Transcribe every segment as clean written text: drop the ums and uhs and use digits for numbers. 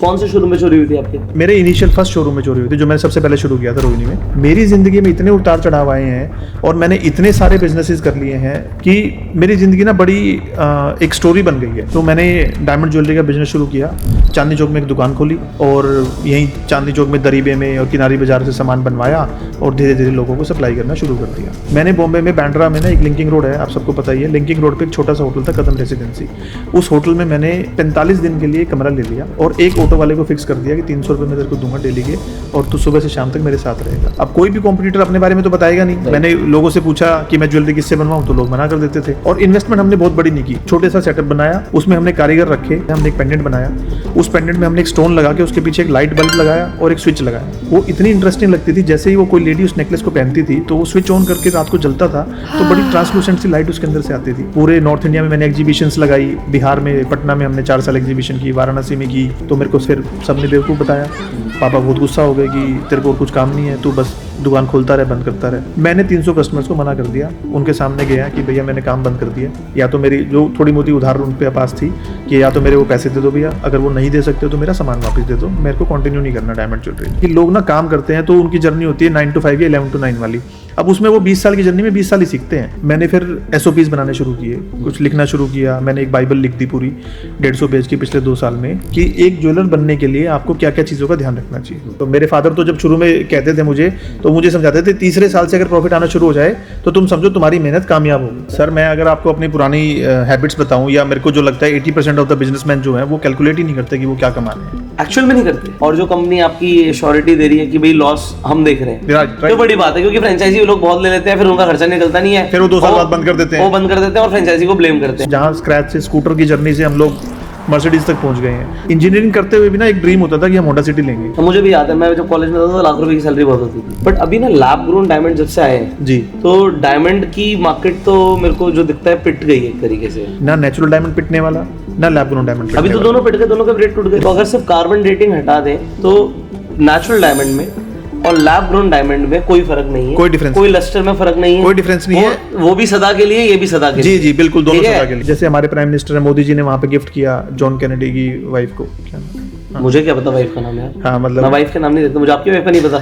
कौन से शोरूम में चोरी हुई थी आपकी? मेरे इनिशियल फर्स्ट शोरूम में चोरी हुई थी, जो मैंने सबसे पहले शुरू किया था रोहिणी में। मेरी ज़िंदगी में इतने उतार चढ़ाव आए हैं और मैंने इतने सारे बिजनेसेस कर लिए हैं कि मेरी ज़िंदगी ना बड़ी एक स्टोरी बन गई है। तो मैंने डायमंड ज्वेलरी का बिजनेस शुरू किया, चांदनी चौक में एक दुकान खोली और यहीं चांदनी चौक में दरीबे में और किनारी बाजार से सामान बनवाया और धीरे धीरे लोगों को सप्लाई करना शुरू कर दिया। मैंने बॉम्बे में बांद्रा में ना एक लिंकिंग रोड है, आप सबको पता ही है, लिंकिंग रोड पे एक छोटा सा होटल था, कदम रेसिडेंसी। उस होटल में मैंने 45 दिन के लिए कमरा ले लिया और एक ऑटो वाले को फिक्स कर दिया कि 300 रुपये मैं तेरे को दूंगा डेली के और तू सुबह से शाम तक मेरे साथ रहेगा। अब कोई भी कॉम्पिटिटर अपने बारे में तो बताएगा नहीं। मैंने लोगों से पूछा कि मैं ज्वेलरी किससे बनवाऊं, तो लोग मना कर देते थे। और इन्वेस्टमेंट हमने बहुत बड़ी नहीं की, छोटे सा सेटअप बनाया, उसमें हमने कारीगर रखे, हमने एक पेंडेंट बनाया, उस पेंडेंट में हमने एक स्टोन लगा के उसके पीछे एक लाइट बल्ब लगाया और एक स्विच लगाया। वो इतनी इंटरेस्टिंग लगती थी, जैसे ही वो कोई लेडी उस नेकलेस को पहनती थी तो वो स्विच ऑन करके रात को जलता था तो बड़ी ट्रांसलूसेंट सी लाइट उसके अंदर से आती थी। पूरे नॉर्थ इंडिया में मैंने एग्जीबिशंस लगाई, बिहार में पटना में हमने 4 साल एग्जीबिशन की, वाराणसी में की। तो मेरे को फिर सबने बेवकूफ़ बताया, पापा बहुत गुस्सा हो गए कि तेरे को कुछ काम नहीं है, तू बस दुकान खोलता रहे, बंद करता रहे। मैंने 300 कस्टमर्स को मना कर दिया, उनके सामने गया कि भैया मैंने काम बंद कर दिया, या तो मेरी जो थोड़ी मोटी उधार उन पे पास थी कि या तो मेरे वो पैसे दे दो भैया, अगर वो नहीं दे सकते तो मेरा सामान वापस दे दो, मेरे को कंटिन्यू नहीं करना डायमंड ज्वेलरी। कि लोग ना काम करते हैं तो उनकी जर्नी होती है 9 to 5 या 11 to 9 वाली। अब उसमें वो 20 साल की जर्नी में 20 साल ही सीखते हैं। मैंने फिर SOPs बनाने शुरू किए, कुछ लिखना शुरू किया। मैंने एक बाइबल लिख दी पूरी 150 पेज की पिछले 2 साल में, कि एक ज्वेलर बनने के लिए आपको क्या क्या चीज़ों का ध्यान रखना चाहिए। तो मेरे फादर तो जब शुरू में कहते थे मुझे, तो मुझे समझाते थे तीसरे साल से अगर प्रॉफिट आना शुरू हो जाए तो तुम समझो तुम्हारी मेहनत कामयाब होगी। सर मैं अगर आपको अपनी पुरानी हैबिट्स बताऊं, या मेरे को जो लगता है 80% ऑफ द बिजनेसमैन जो है वो कैलकुलेट ही नहीं करते कि वो क्या कमा रहे हैं, एक्चुअल में नहीं करते। और जो कंपनी आपकी श्योरिटी दे रही है कि भाई लॉस हम देख रहे हैं, right. तो बड़ी बात है, क्योंकि फ्रेंचाइजी लोग बहुत ले लेते हैं, फिर उनका खर्चा निकलता नहीं है, फिर वो 2 साल बाद बंद कर देते हैं, वो बंद कर देते हैं और फ्रेंचाइजी को ब्लेम करते हैं। जहाँ स्क्रैच से स्कूटर की जर्नी से हम लोग मर्सिडीज तक पहुंच गए हैं। इंजीनियरिंग करते हुए भी ना एक ड्रीम होता था कि हम होंडा सिटी लेंगे। तो मुझे भी याद है, मैं जब कॉलेज में था तो लाख रुपए की सैलरी बहुत होती थी। बट अभी ना लैब ग्रोन डायमंड जब से आए हैं जी, तो डायमंड की मार्केट तो मेरे को जो दिखता है पिट गई है एक तरीके से। ना नेचुरल डायमंड पिटने वाला, ना लैब ग्रोन डायमंड पिटने अभी तो दोनों पिट गए, दोनों के रेट टूट गए। तो अगर सिर्फ कार्बन डेटिंग हटा दें तो नेचुरल डायमंड में और लैब ग्रोन डायमंड में कोई फर्क नहीं है, कोई डिफरेंस, कोई लस्टर में फर्क नहीं है, कोई डिफरेंस नहीं है। वो भी सदा के लिए, ये भी सदा के लिए। जी बिल्कुल, दोनों सदा के लिए। जैसे हमारे प्राइम मिनिस्टर मोदी जी ने वहाँ पे गिफ्ट किया जॉन कैनेडी की वाइफ को, क्या नाम? मुझे क्या पता वाइफ का नाम यार। हाँ मतलब मैं वाइफ के नाम नहीं देता, मुझे आपकी वाइफ का नहीं पता।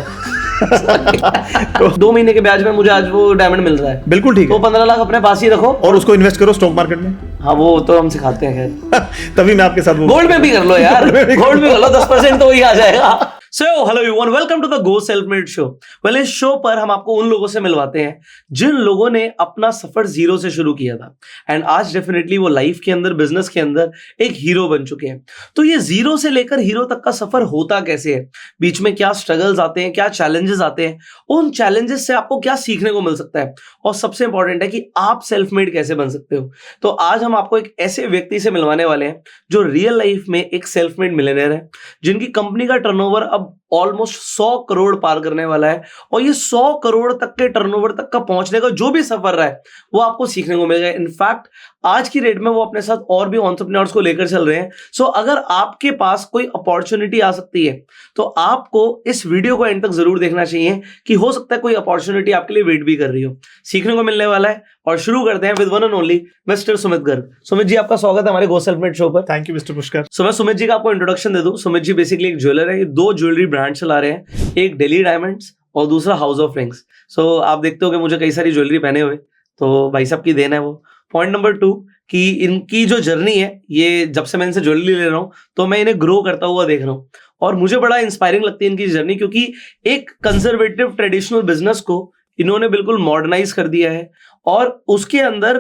तो 2 महीने के ब्याज में मुझे आज वो डायमंड मिल रहा है, बिल्कुल ठीक है। तो 15 लाख अपने पास ही रखो और उसको इन्वेस्ट करो स्टॉक मार्केट में। हाँ वो तो हम सिखाते हैं खैर। तभी मैं आपके साथ गोल्ड में भी कर लो यार, गोल्ड में कर लो, 10% तो वही आ जाएगा। So hello everyone, welcome to the go self made show. Well, इस शो पर हम आपको उन लोगों से मिलवाते हैं जिन लोगों ने अपना सफर जीरो से शुरू किया था एंड आज डेफिनेटली वो लाइफ के अंदर, बिजनेस के अंदर एक हीरो बन चुके हैं। तो ये जीरो से लेकर हीरो तक का सफर होता कैसे है, बीच में क्या स्ट्रगल्स आते हैं, क्या चैलेंजेस आते हैं, उन चैलेंजेस से आपको क्या सीखने को मिल सकता है, और सबसे इंपॉर्टेंट है कि आप सेल्फ मेड कैसे बन सकते हो। तो आज हम आपको एक ऐसे व्यक्ति से मिलवाने वाले हैं जो रियल लाइफ में एक सेल्फ मेड मिलियनेयर है, जिनकी कंपनी का टर्नओवर अब ऑलमोस्ट 100 करोड़ पार करने वाला है, और ये 100 करोड़ तक के टर्नओवर तक का पहुंचने का जो भी सफर रहा है वो आपको सीखने को मिलेगा। इनफैक्ट आज की डेट में वो अपने साथ और भी एंटरप्रेन्योर्स को लेकर चल रहे हैं। सो अगर आपके पास कोई अपॉर्चुनिटी आ सकती है तो आपको इस वीडियो को एंड तक जरूर देखना चाहिए, कि हो सकता है कोई अपॉर्चुनिटी आपके लिए वेट भी कर रही हो, सीखने को मिलने वाला है। और शुरू करते हैं with one and only mister Sumit Garg. Sumit ji, आपका स्वागत है हमारे गो सेल्फ मेड शो पर। Thank you mister Pushkar. So मैं सुमित जी का आपको इंट्रोडक्शन दे दूं। सुमित जी बेसिकली एक ज्वेलर है, 2 ज्वेलरी ब्रांड चला रहे हैं, एक डेली डायमंड्स और दूसरा हाउस ऑफ रिंग्स। सो आप देखते हो कि मुझे कई सारी ज्वेलरी पहने हुए, तो भाई साहब की देन है वो। पॉइंट नंबर 2 कि इनकी जो जर्नी है, ये जब से मैं इनसे ज्वेलरी ले रहा हूँ तो मैं इन्हें ग्रो करता हुआ देख रहा हूँ, और मुझे बड़ा इंस्पायरिंग लगती है इनकी जर्नी, क्योंकि एक कंजर्वेटिव ट्रेडिशनल बिजनेस को इन्होंने बिल्कुल मॉडर्नाइज कर दिया है, और उसके अंदर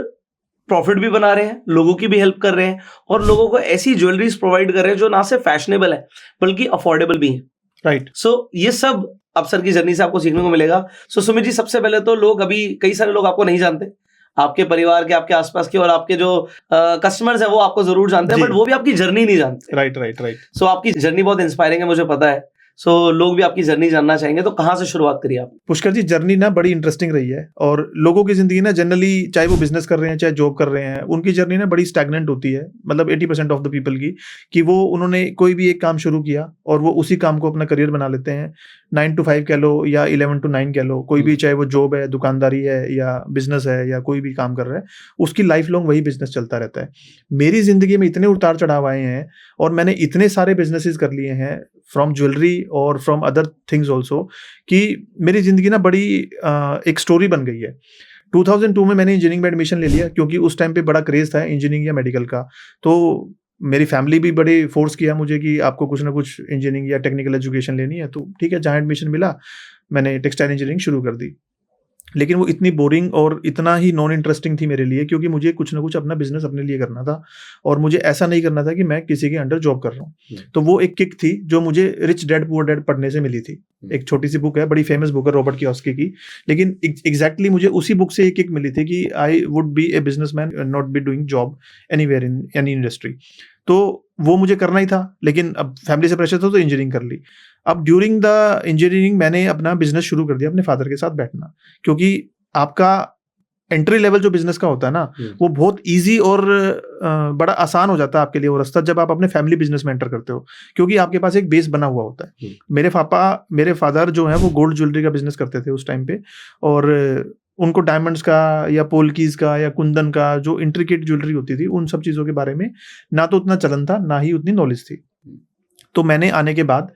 प्रॉफिट भी बना रहे हैं, लोगों की भी हेल्प कर रहे हैं, और लोगों को ऐसी ज्वेलरीज प्रोवाइड कर रहे हैं जो ना सिर्फ फैशनेबल है बल्कि अफोर्डेबल भी है। राइट। सो ये सब अब सर की जर्नी से आपको सीखने को मिलेगा। सो सुमित जी, सबसे पहले तो लोग, अभी कई सारे लोग आपको नहीं जानते, आपके परिवार के, आपके आसपास के और आपके जो कस्टमर्स हैं वो आपको जरूर जानते हैं, बट वो भी आपकी जर्नी नहीं जानते। राइट। सो आपकी जर्नी बहुत इंस्पायरिंग है, मुझे पता है। सो लोग भी आपकी जर्नी जानना चाहेंगे, तो कहाँ से शुरुआत करी आप? पुष्कर जी, जर्नी ना बड़ी इंटरेस्टिंग रही है। और लोगों की जिंदगी ना जनरली, चाहे वो बिजनेस कर रहे हैं चाहे जॉब कर रहे हैं, उनकी जर्नी ना बड़ी स्टैग्नेंट होती है। मतलब 80% ऑफ द पीपल की, कि वो उन्होंने कोई भी एक काम शुरू किया और वो उसी काम को अपना करियर बना लेते हैं। 9 to 5 कह लो या 11 to 9 कह लो, कोई भी, चाहे वो जॉब है, दुकानदारी है या बिजनेस है या कोई भी काम कर रहा है, उसकी लाइफ लॉन्ग वही बिजनेस चलता रहता है। मेरी जिंदगी में इतने उतार चढ़ाव आए हैं और मैंने इतने सारे बिजनेसेस कर लिए हैं, फ्रॉम ज्वेलरी और फ्रॉम अदर थिंग्स ऑल्सो, कि मेरी जिंदगी ना बड़ी एक स्टोरी बन गई है। 2002 में मैंने इंजीनियरिंग में एडमिशन ले लिया, क्योंकि उस टाइम पे बड़ा क्रेज था इंजीनियरिंग या मेडिकल का। तो मेरी फैमिली भी बड़े फोर्स किया मुझे कि आपको कुछ ना कुछ इंजीनियरिंग या टेक्निकल एजुकेशन लेनी है। तो ठीक है, जहाँ एडमिशन मिला मैंने टेक्सटाइल इंजीनियरिंग शुरू कर दी। लेकिन वो इतनी बोरिंग और इतना ही नॉन इंटरेस्टिंग थी मेरे लिए, क्योंकि मुझे कुछ ना कुछ अपना बिजनेस अपने लिए करना था और मुझे ऐसा नहीं करना था कि मैं किसी के अंडर जॉब कर रहा हूँ। तो वो एक किक थी जो मुझे रिच डैड पुअर डैड पढ़ने से मिली थी। एक छोटी सी बुक है, बड़ी फेमस बुक है, रॉबर्ट कियोसाकी की, लेकिन एग्जैक्टली मुझे उसी बुक से एक किक मिली थी कि I would be a businessman, not be doing job anywhere in any industry. तो वो मुझे करना ही था, लेकिन अब फैमिली से प्रेशर था तो इंजीनियरिंग कर ली। अब ड्यूरिंग द इंजीनियरिंग मैंने अपना बिजनेस शुरू कर दिया अपने फादर के साथ बैठना, क्योंकि आपका एंट्री लेवल जो बिजनेस का होता है ना, वो बहुत इजी और बड़ा आसान हो जाता है आपके लिए वो रास्ता, जब आप अपने फैमिली बिजनेस में एंटर करते हो, क्योंकि आपके पास एक बेस बना हुआ होता है। मेरे फादर जो है वो गोल्ड ज्वेलरी का बिजनेस करते थे उस टाइम पे, और उनको डायमंड्स का या पोलकीज का या कुंदन का जो इंट्रिकेट ज्वेलरी होती थी, उन सब चीज़ों के बारे में ना तो उतना चलन था, ना ही उतनी नॉलेज थी। तो मैंने आने के बाद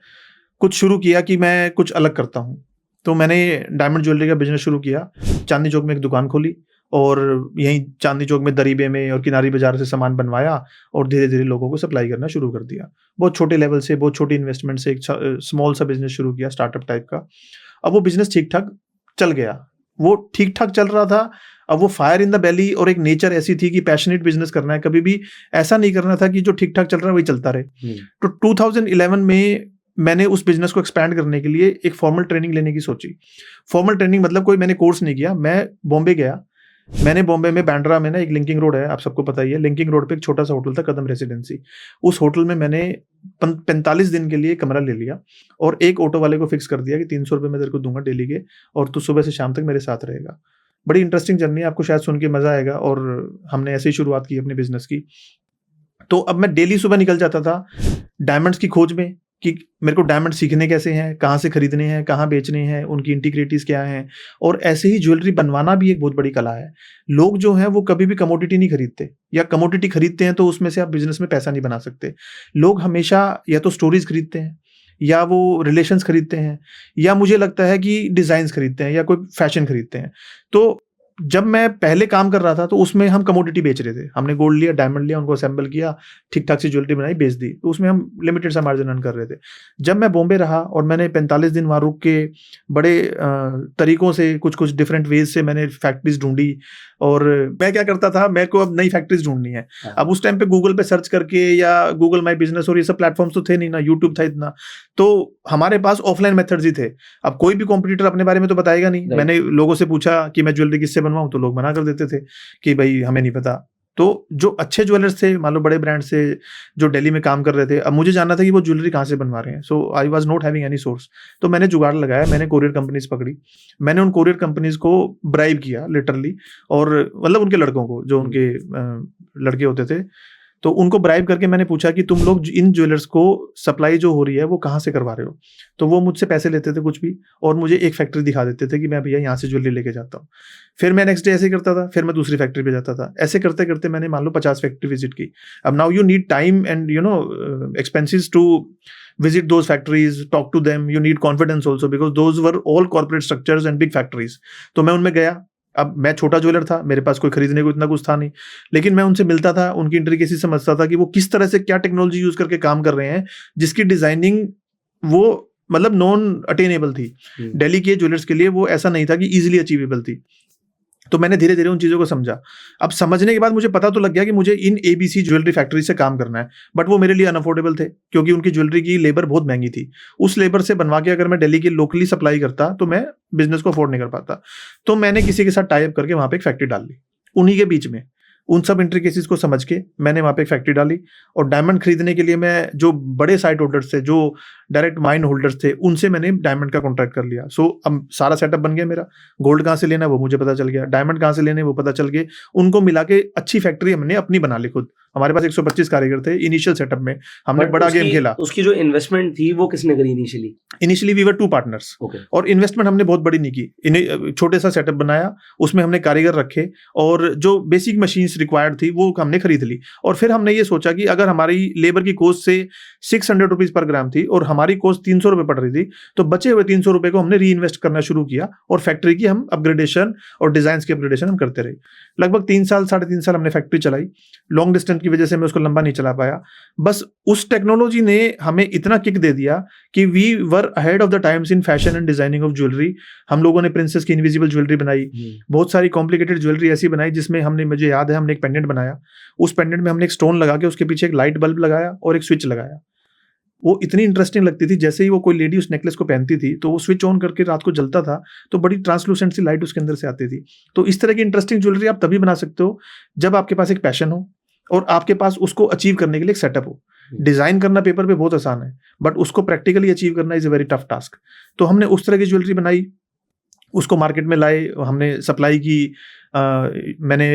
कुछ शुरू किया कि मैं कुछ अलग करता हूँ। तो मैंने डायमंड ज्वेलरी का बिजनेस शुरू किया, चांदनी चौक में एक दुकान खोली और यहीं चांदनी चौक में दरीबे में और किनारी बाजार से सामान बनवाया और धीरे धीरे लोगों को सप्लाई करना शुरू कर दिया। बहुत छोटे लेवल से, बहुत छोटी इन्वेस्टमेंट से एक स्मॉल सा बिजनेस शुरू किया, स्टार्टअप टाइप का। अब वो बिजनेस ठीक ठाक चल गया, वो ठीक ठाक चल रहा था। अब वो फायर इन द बेली और एक नेचर ऐसी थी कि पैशनेट बिजनेस करना है, कभी भी ऐसा नहीं करना था कि जो ठीक ठाक चल रहा है वही चलता रहे। तो 2011 में मैंने उस बिजनेस को एक्सपैंड करने के लिए एक फॉर्मल ट्रेनिंग लेने की सोची। फॉर्मल ट्रेनिंग मतलब कोई मैंने कोर्स नहीं किया, मैं बॉम्बे गया। मैंने बॉम्बे में बांद्रा में ना एक लिंकिंग रोड है, आप सबको पता ही है, लिंकिंग रोड पे एक छोटा सा होटल था, कदम रेसिडेंसी। उस होटल में मैंने 45 दिन के लिए कमरा ले लिया और एक ऑटो वाले को फिक्स कर दिया कि 300 रुपये मैं तेरे को दूंगा डेली के, और तू सुबह से शाम तक मेरे साथ रहेगा। बड़ी इंटरेस्टिंग जर्नी है, आपको शायद सुन के मजा आएगा। और हमने ऐसे ही शुरुआत की अपने बिजनेस की। तो अब मैं डेली सुबह निकल जाता था डायमंड्स की खोज में कि मेरे को डायमंड सीखने कैसे हैं, कहाँ से खरीदने हैं, कहाँ बेचने हैं, उनकी इंटीग्रिटीज क्या हैं। और ऐसे ही ज्वेलरी बनवाना भी एक बहुत बड़ी कला है। लोग जो हैं वो कभी भी कमोडिटी नहीं खरीदते, या कमोडिटी खरीदते हैं तो उसमें से आप बिजनेस में पैसा नहीं बना सकते। लोग हमेशा या तो स्टोरीज खरीदते हैं, या वो रिलेशंस खरीदते हैं, या मुझे लगता है कि डिजाइन्स खरीदते हैं, या कोई फैशन खरीदते हैं। तो जब मैं पहले काम कर रहा था तो उसमें हम कमोडिटी बेच रहे थे। हमने गोल्ड लिया, डायमंड लिया, उनको असेंबल किया, ठीक ठाक सी ज्वेलरी बनाई, बेच दी। तो उसमें हम लिमिटेड सा मार्जिन अर्न कर रहे थे। जब मैं बॉम्बे रहा और मैंने 45 दिन वहाँ रुक के बड़े तरीकों से, कुछ कुछ डिफरेंट वेज से मैंने फैक्ट्रीज ढूंढी। और मैं क्या करता था, मेरे को अब नई फैक्ट्रीज ढूंढनी है। अब उस टाइम पे गूगल पे सर्च करके, या गूगल माई बिजनेस और ये सब प्लेटफॉर्म्स तो थे नहीं ना, यूट्यूब था इतना। तो हमारे पास ऑफलाइन मेथड्स ही थे। अब कोई भी कॉम्पिटिटर अपने बारे में तो बताएगा नहीं। मैंने लोगों से पूछा कि मैं ज्वेलरी किससे बनवाऊं, तो लोग मना कर देते थे कि भाई हमें नहीं पता। तो जो अच्छे ज्वेलर्स थे, मान लो बड़े ब्रांड से जो दिल्ली में काम कर रहे थे, अब मुझे जानना था कि वो ज्वेलरी कहाँ से बनवा रहे हैं। So I was not having any source. तो मैंने जुगाड़ लगाया, मैंने कोरियर कंपनीज पकड़ी। मैंने उन कोरियर कंपनीज को ब्राइब किया लिटरली, और मतलब उनके लड़कों को, जो उनके लड़के होते थे, तो उनको ब्राइब करके मैंने पूछा कि तुम लोग इन ज्वेलर्स को सप्लाई जो हो रही है वो कहाँ से करवा रहे हो। तो वो मुझसे पैसे लेते थे कुछ भी, और मुझे एक फैक्ट्री दिखा देते थे कि मैं भैया यहाँ से ज्वेलरी लेके जाता हूँ। फिर मैं नेक्स्ट डे ऐसे ही करता था, फिर मैं दूसरी फैक्ट्री पे जाता था। ऐसे करते करते मैंने मान लो 50 फैक्ट्री विजिट की। अब now you need time and you know expenses to visit those factories, talk to them. You need confidence also because those were all corporate structures and big factories. तो मैं उनमें गया। अब मैं छोटा ज्वेलर था, मेरे पास कोई खरीदने को इतना कुछ था नहीं, लेकिन मैं उनसे मिलता था, उनकी इंट्रिकेसी समझता था कि वो किस तरह से क्या टेक्नोलॉजी यूज करके काम कर रहे हैं, जिसकी डिजाइनिंग वो मतलब नॉन अटेनेबल थी। दिल्ली के ज्वेलर्स के लिए वो ऐसा नहीं था कि इजीली अचीवेबल थी। तो मैंने धीरे धीरे उन चीज़ों को समझा। अब समझने के बाद मुझे पता तो लग गया कि मुझे इन ABC ज्वेलरी फैक्ट्री से काम करना है, बट वो मेरे लिए अनअफोर्डेबल थे, क्योंकि उनकी ज्वेलरी की लेबर बहुत महंगी थी। उस लेबर से बनवा के अगर मैं दिल्ली के लोकली सप्लाई करता तो मैं बिजनेस को अफोर्ड नहीं कर पाता। तो मैंने किसी के साथ टाई अप करके वहाँ पे एक फैक्ट्री डाल ली, उन्हीं के बीच में। उन सब इंट्रिकेसीज को समझ के मैंने वहाँ पे एक फैक्ट्री डाली, और डायमंड खरीदने के लिए मैं जो बड़े साइट होल्डर्स थे, जो डायरेक्ट माइन होल्डर्स थे, उनसे मैंने डायमंड का कॉन्ट्रैक्ट कर लिया। सो अब सारा सेटअप बन गया मेरा। गोल्ड कहाँ से लेना है वो मुझे पता चल गया, डायमंड कहाँ से लेने वो पता चल गए, उनको मिला के अच्छी फैक्ट्री हमने अपनी बना ली खुद। हमारे पास 125 कारीगर थे इनिशियल सेटअप में, हमने But बड़ा गेम उसकी- खेला। उसकी जो इन्वेस्टमेंट थी वो किसने करी initially? Initially we were 2 partners, okay, और इन्वेस्टमेंट हमने बहुत बड़ी नहीं की। छोटे सा सेटअप बनाया, उसमें हमने कारीगर रखे, और जो बेसिक मशीन्स रिक्वायर्ड थी वो हमने खरीद ली। और फिर हमने ये सोचा कि अगर हमारी लेबर की कॉस्ट से 600 रुपीज पर ग्राम थी और हमारी कॉस्ट 300 रुपये पड़ रही थी, तो बचे हुए 300 रुपये को हमने री इन्वेस्ट करना शुरू किया, और फैक्ट्री की हम अपग्रेडेशन और डिजाइन की अपग्रेडेशन हम करते रहे। लगभग 3 साल 3.5 साल हमने फैक्ट्री चलाई। लॉन्ग डिस्टेंस की वजह से मैं उसको लंबा नहीं चला पाया। बस उस टेक्नोलॉजी ने हमें इतना किक दे दिया कि we were ahead of the times in fashion and designing of jewellery. हम लोगों ने प्रिंसेस की इनविजिबल ज्वेलरी बनाई, बहुत सारी कॉम्प्लिकेटेड ज्वेलरी ऐसी बनाई जिसमें हमने, मुझे याद है, हमने एक पेंडेंट बनाया, उस पेंडेंट में हमने एक स्टोन लगा के उसके पीछे एक लाइट बल्ब लगाया और एक स्विच लगाया। वो इतनी इंटरेस्टिंग लगती थी, जैसे ही वो कोई लेडी उस नेकलेस को पहनती थी तो वो स्विच ऑन करके रात को जलता था, तो बड़ी ट्रांसलूसेंट सी लाइट उसके अंदर से आती थी। तो इस तरह की इंटरेस्टिंग ज्वेलरी आप तभी बना सकते हो जब आपके पास एक पैशन हो और आपके पास उसको अचीव करने के लिए एक सेटअप हो। डिजाइन करना पेपर पे बहुत आसान है, बट उसको प्रैक्टिकली अचीव करना is a very tough task. तो हमने उस तरह की ज्वेलरी बनाई, उसको मार्केट में लाए, हमने सप्लाई की। मैंने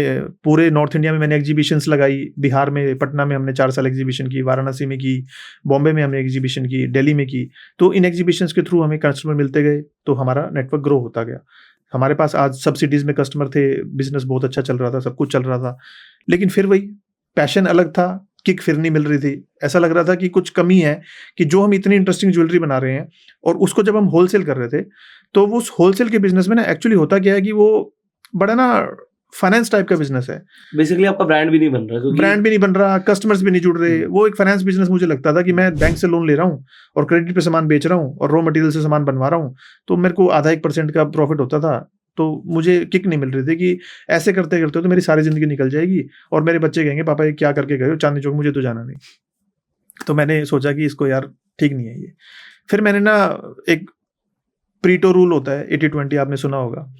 पूरे नॉर्थ इंडिया में मैंने एग्जीबिशंस लगाई। बिहार में, पटना में हमने 4 साल एग्जीबिशन की, वाराणसी में की, बॉम्बे में हमने एग्जीबिशन की, दिल्ली में की। तो इन एग्जीबिशंस के थ्रू हमें कस्टमर मिलते गए, तो हमारा नेटवर्क ग्रो होता गया। हमारे पास आज सब्सिडीज में कस्टमर थे, बिजनेस बहुत अच्छा चल रहा था, सब कुछ चल रहा था। लेकिन फिर वही पैशन अलग था, किक फिर नहीं मिल रही थी। ऐसा लग रहा था कि कुछ कमी है, कि जो हम इतनी इंटरेस्टिंग ज्वेलरी बना रहे हैं और उसको जब हम होलसेल कर रहे थे, तो वो उस होलसेल के बिजनेस में ना एक्चुअली होता क्या है कि वो बड़ा ना फाइनेंस टाइप का बिजनेस है। बेसिकली आपका ब्रांड भी नहीं बन रहा, क्योंकि ब्रांड भी नहीं बन रहा, कस्टमर्स भी नहीं जुड़ रहे। वो एक फाइनेंस बिजनेस मुझे लगता था कि मैं बैंक से लोन ले रहा हूँ और क्रेडिट पे सामान बेच रहा हूँ और रॉ मटेरियल से सामान बनवा रहा हूँ, तो मेरे को आधा 1% का प्रॉफिट होता था। तो मुझे किक नहीं मिल रही थी कि ऐसे करते करते तो मेरी सारी जिंदगी निकल जाएगी और मेरे बच्चे कहेंगे पापा ये क्या करके गए हो चांदनी चौक, मुझे तो जाना नहीं। तो मैंने सोचा कि इसको यार ठीक नहीं है ये। फिर मैंने ना, एक प्रीटो रूल होता है 80-20, आपने सुना होगा,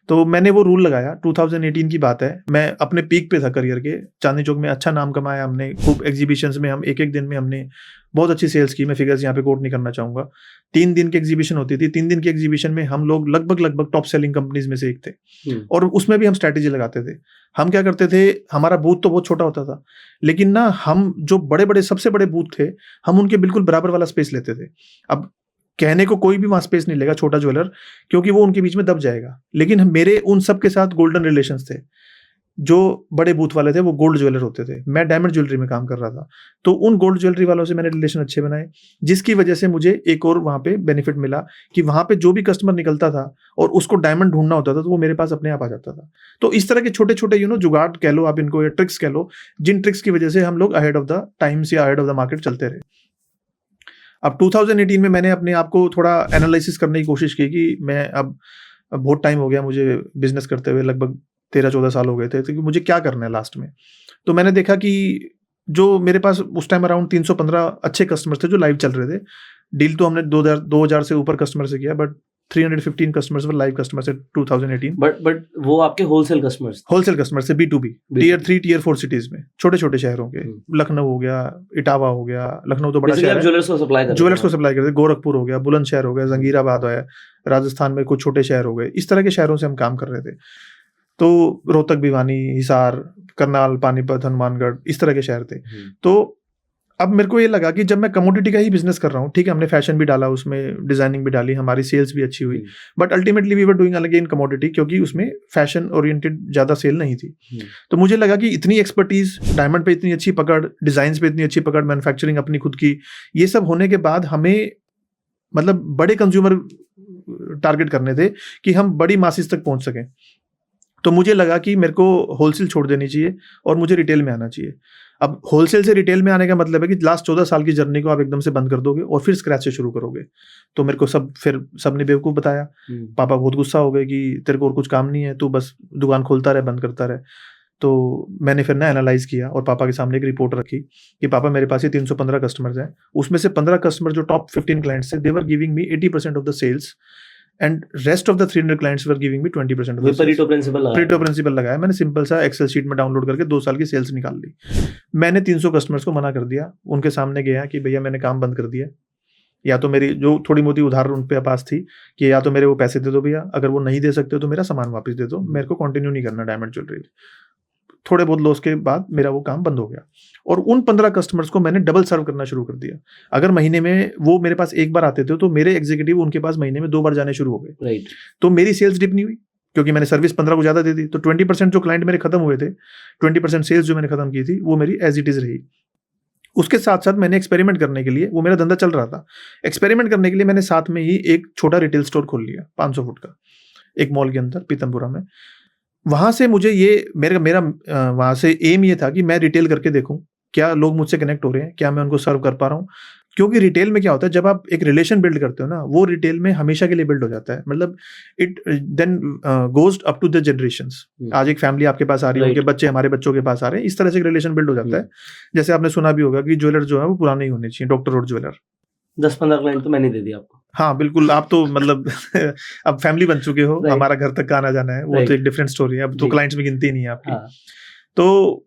तो मैंने वो रूल लगाया। 2018 की बात है, मैं अपने पीक पे था करियर के। चांदनी चौक में अच्छा नाम कमाया हमने, खूब एग्जीबिशंस में हम एक दिन में हमने बहुत अच्छी सेल्स की। मैं फिगर्स यहाँ पे कोट नहीं करना चाहूँगा। 3 दिन की एग्जीबिशन होती थी, 3 दिन की एग्जीबिशन में हम लोग लगभग टॉप सेलिंग कंपनीज में से एक थे, और उसमें भी हम स्ट्रैटेजी लगाते थे। हम क्या करते थे, हमारा बूथ तो बहुत छोटा होता था, लेकिन ना हम जो बड़े सबसे बड़े बूथ थे, हम उनके बिल्कुल बराबर वाला स्पेस लेते थे। अब कहने को कोई भी वहां स्पेस नहीं लेगा, छोटा ज्वेलर, क्योंकि वो उनके बीच में दब जाएगा। लेकिन मेरे उन सब के साथ गोल्डन रिलेशंस थे। जो बड़े बूथ वाले थे वो गोल्ड ज्वेलर होते थे, मैं डायमंड ज्वेलरी में काम कर रहा था, तो उन गोल्ड ज्वेलरी वालों से मैंने रिलेशन अच्छे बनाए, जिसकी वजह से मुझे एक और वहां पे बेनिफिट मिला कि वहां पे जो भी कस्टमर निकलता था और उसको डायमंड ढूंढना होता था, तो वो मेरे पास अपने आप आ जाता था। तो इस तरह के छोटे छोटे जुगाड़ कह लो आप इनको, या ट्रिक्स कह लो, जिन ट्रिक्स की वजह से हम लोग अहेड ऑफ द टाइम्स या अहेड ऑफ द मार्केट चलते रहे। अब 2018 में मैंने अपने आप को थोड़ा एनालिसिस करने की कोशिश की कि मैं अब बहुत टाइम हो गया मुझे बिजनेस करते हुए, लगभग 13-14 साल हो गए थे, तो मुझे क्या करना है लास्ट में। तो मैंने देखा कि जो मेरे पास उस टाइम अराउंड 315 अच्छे कस्टमर्स थे जो लाइव चल रहे थे। डील तो हमने 2000 से ऊपर कस्टमर से किया, but 315 customers were live customers से 2018। बट वो आपके होलसेल कस्टमर्स से B2B, Tier 3 Tier 4 सिटीज में, छोटे छोटे शहरों के, लखनऊ हो गया, इटावा हो गया, लखनऊ तो बड़ा शहर है, ज्वेलर्स को सप्लाई करते, गोरखपुर हो गया, बुलंदशहर हो गया, जंगीराबाद है, राजस्थान में कुछ छोटे शहर हो गए। इस तरह के शहरों से हम काम कर रहे थे। तो रोहतक, भिवानी, हिसार, करनाल, पानीपत, हनुमानगढ़, इस तरह के शहर थे। तो अब मेरे को ये लगा कि जब मैं कमोडिटी का ही बिजनेस कर रहा हूँ, ठीक है, हमने फैशन भी डाला उसमें, डिजाइनिंग भी डाली, हमारी सेल्स भी अच्छी हुई, but ultimately we were doing again commodity, क्योंकि उसमें फैशन ओरिएंटेड ज्यादा सेल नहीं थी। तो मुझे लगा कि इतनी एक्सपर्टीज, डायमंड पे इतनी अच्छी पकड़, डिजाइन पे इतनी अच्छी पकड़, मैन्युफैक्चरिंग अपनी खुद की, ये सब होने के बाद हमें मतलब बड़े कंज्यूमर टारगेट करने थे कि हम बड़ी मासिस तक पहुंच सकें। तो मुझे लगा कि मेरे को होलसेल छोड़ देनी चाहिए और मुझे रिटेल में आना चाहिए। अब होलसेल से रिटेल में आने का मतलब है कि लास्ट 14 साल की जर्नी को आप एकदम से बंद कर दोगे और फिर स्क्रैच से शुरू करोगे। तो मेरे को सबने बेवकूफ़ बताया। पापा बहुत गुस्सा हो गए कि तेरे को और कुछ काम नहीं है, तू बस दुकान खोलता रहे, बंद करता रहे। तो मैंने फिर ना एनालाइज किया और पापा के सामने एक रिपोर्ट रखी कि पापा मेरे पास ये 315 कस्टमर्स हैं, उसमें से 15 कस्टमर जो टॉप 15 क्लाइंट्स थे, they were giving me 80% of the sales and rest of the 300 clients were giving me 20% of the Pareto principle Pareto principle लगाया मैंने, सिंपल सा एक्सेल शीट में डाउनलोड करके 2 साल की सेल्स निकाल ली। मैंने 300 कस्टमर्स को मना कर दिया, उनके सामने गया कि भैया मैंने काम बंद कर दिया, या तो मेरी जो थोड़ी मोटी उधार उन पे पास थी कि या तो मेरे वो पैसे दे दो भैया, अगर वो नहीं दे सकते तो मेरा सामान वापस दे दो, मेरे को कंटिन्यू नहीं करना डायमंड ज्वेलरी। थोड़े बहुत लॉस के बाद मेरा वो काम बंद हो गया, और उन 15 कस्टमर्स को मैंने डबल सर्व करना शुरू कर दिया। अगर महीने में वो मेरे पास एक बार आते थे तो मेरे एग्जीक्यूटिव उनके पास महीने में 2 बार जाने शुरू हो गए। राइट। तो मेरी सेल्स डिप नहीं हुई क्योंकि मैंने सर्विस 15 को ज्यादा दे दी, तो 20% जो क्लाइंट मेरे खत्म हुए थे, 20% सेल्स जो मैंने खत्म की थी वो मेरी एज इट इज रही। उसके साथ साथ मैंने एक्सपेरिमेंट करने के लिए, वो मेरा धंधा चल रहा था, एक्सपेरिमेंट करने के लिए मैंने साथ में ही एक छोटा रिटेल स्टोर खोल लिया 500 फुट का, एक मॉल के अंदर पीतमपुरा में। वहां से मुझे ये मेरा वहां से एम ये था कि मैं रिटेल करके देखूं क्या लोग मुझसे कनेक्ट हो रहे हैं, क्या मैं उनको सर्व कर पा रहा हूँ। क्योंकि रिटेल में क्या होता है, जब आप एक रिलेशन बिल्ड करते हो ना, वो रिटेल में हमेशा के लिए बिल्ड हो जाता है, मतलब it then goes up to the generations. आज एक फैमिली आपके पास आ रही है, उनके बच्चे हमारे बच्चों के पास आ रहे हैं, इस तरह से एक रिलेशन बिल्ड हो जाता है। जैसे आपने सुना भी होगा कि ज्वेलर जो है वो पुराने ही होने चाहिए, डॉक्टर रोड ज्वेलर। 10-15 क्लाइंट तो मैंने दे दिया आपको। हाँ बिल्कुल, आप तो मतलब अब फैमिली बन चुके हो, हमारा घर तक का आना जाना है, वो तो एक डिफरेंट स्टोरी है, अब तो क्लाइंट्स में गिनती नहीं है आपकी। तो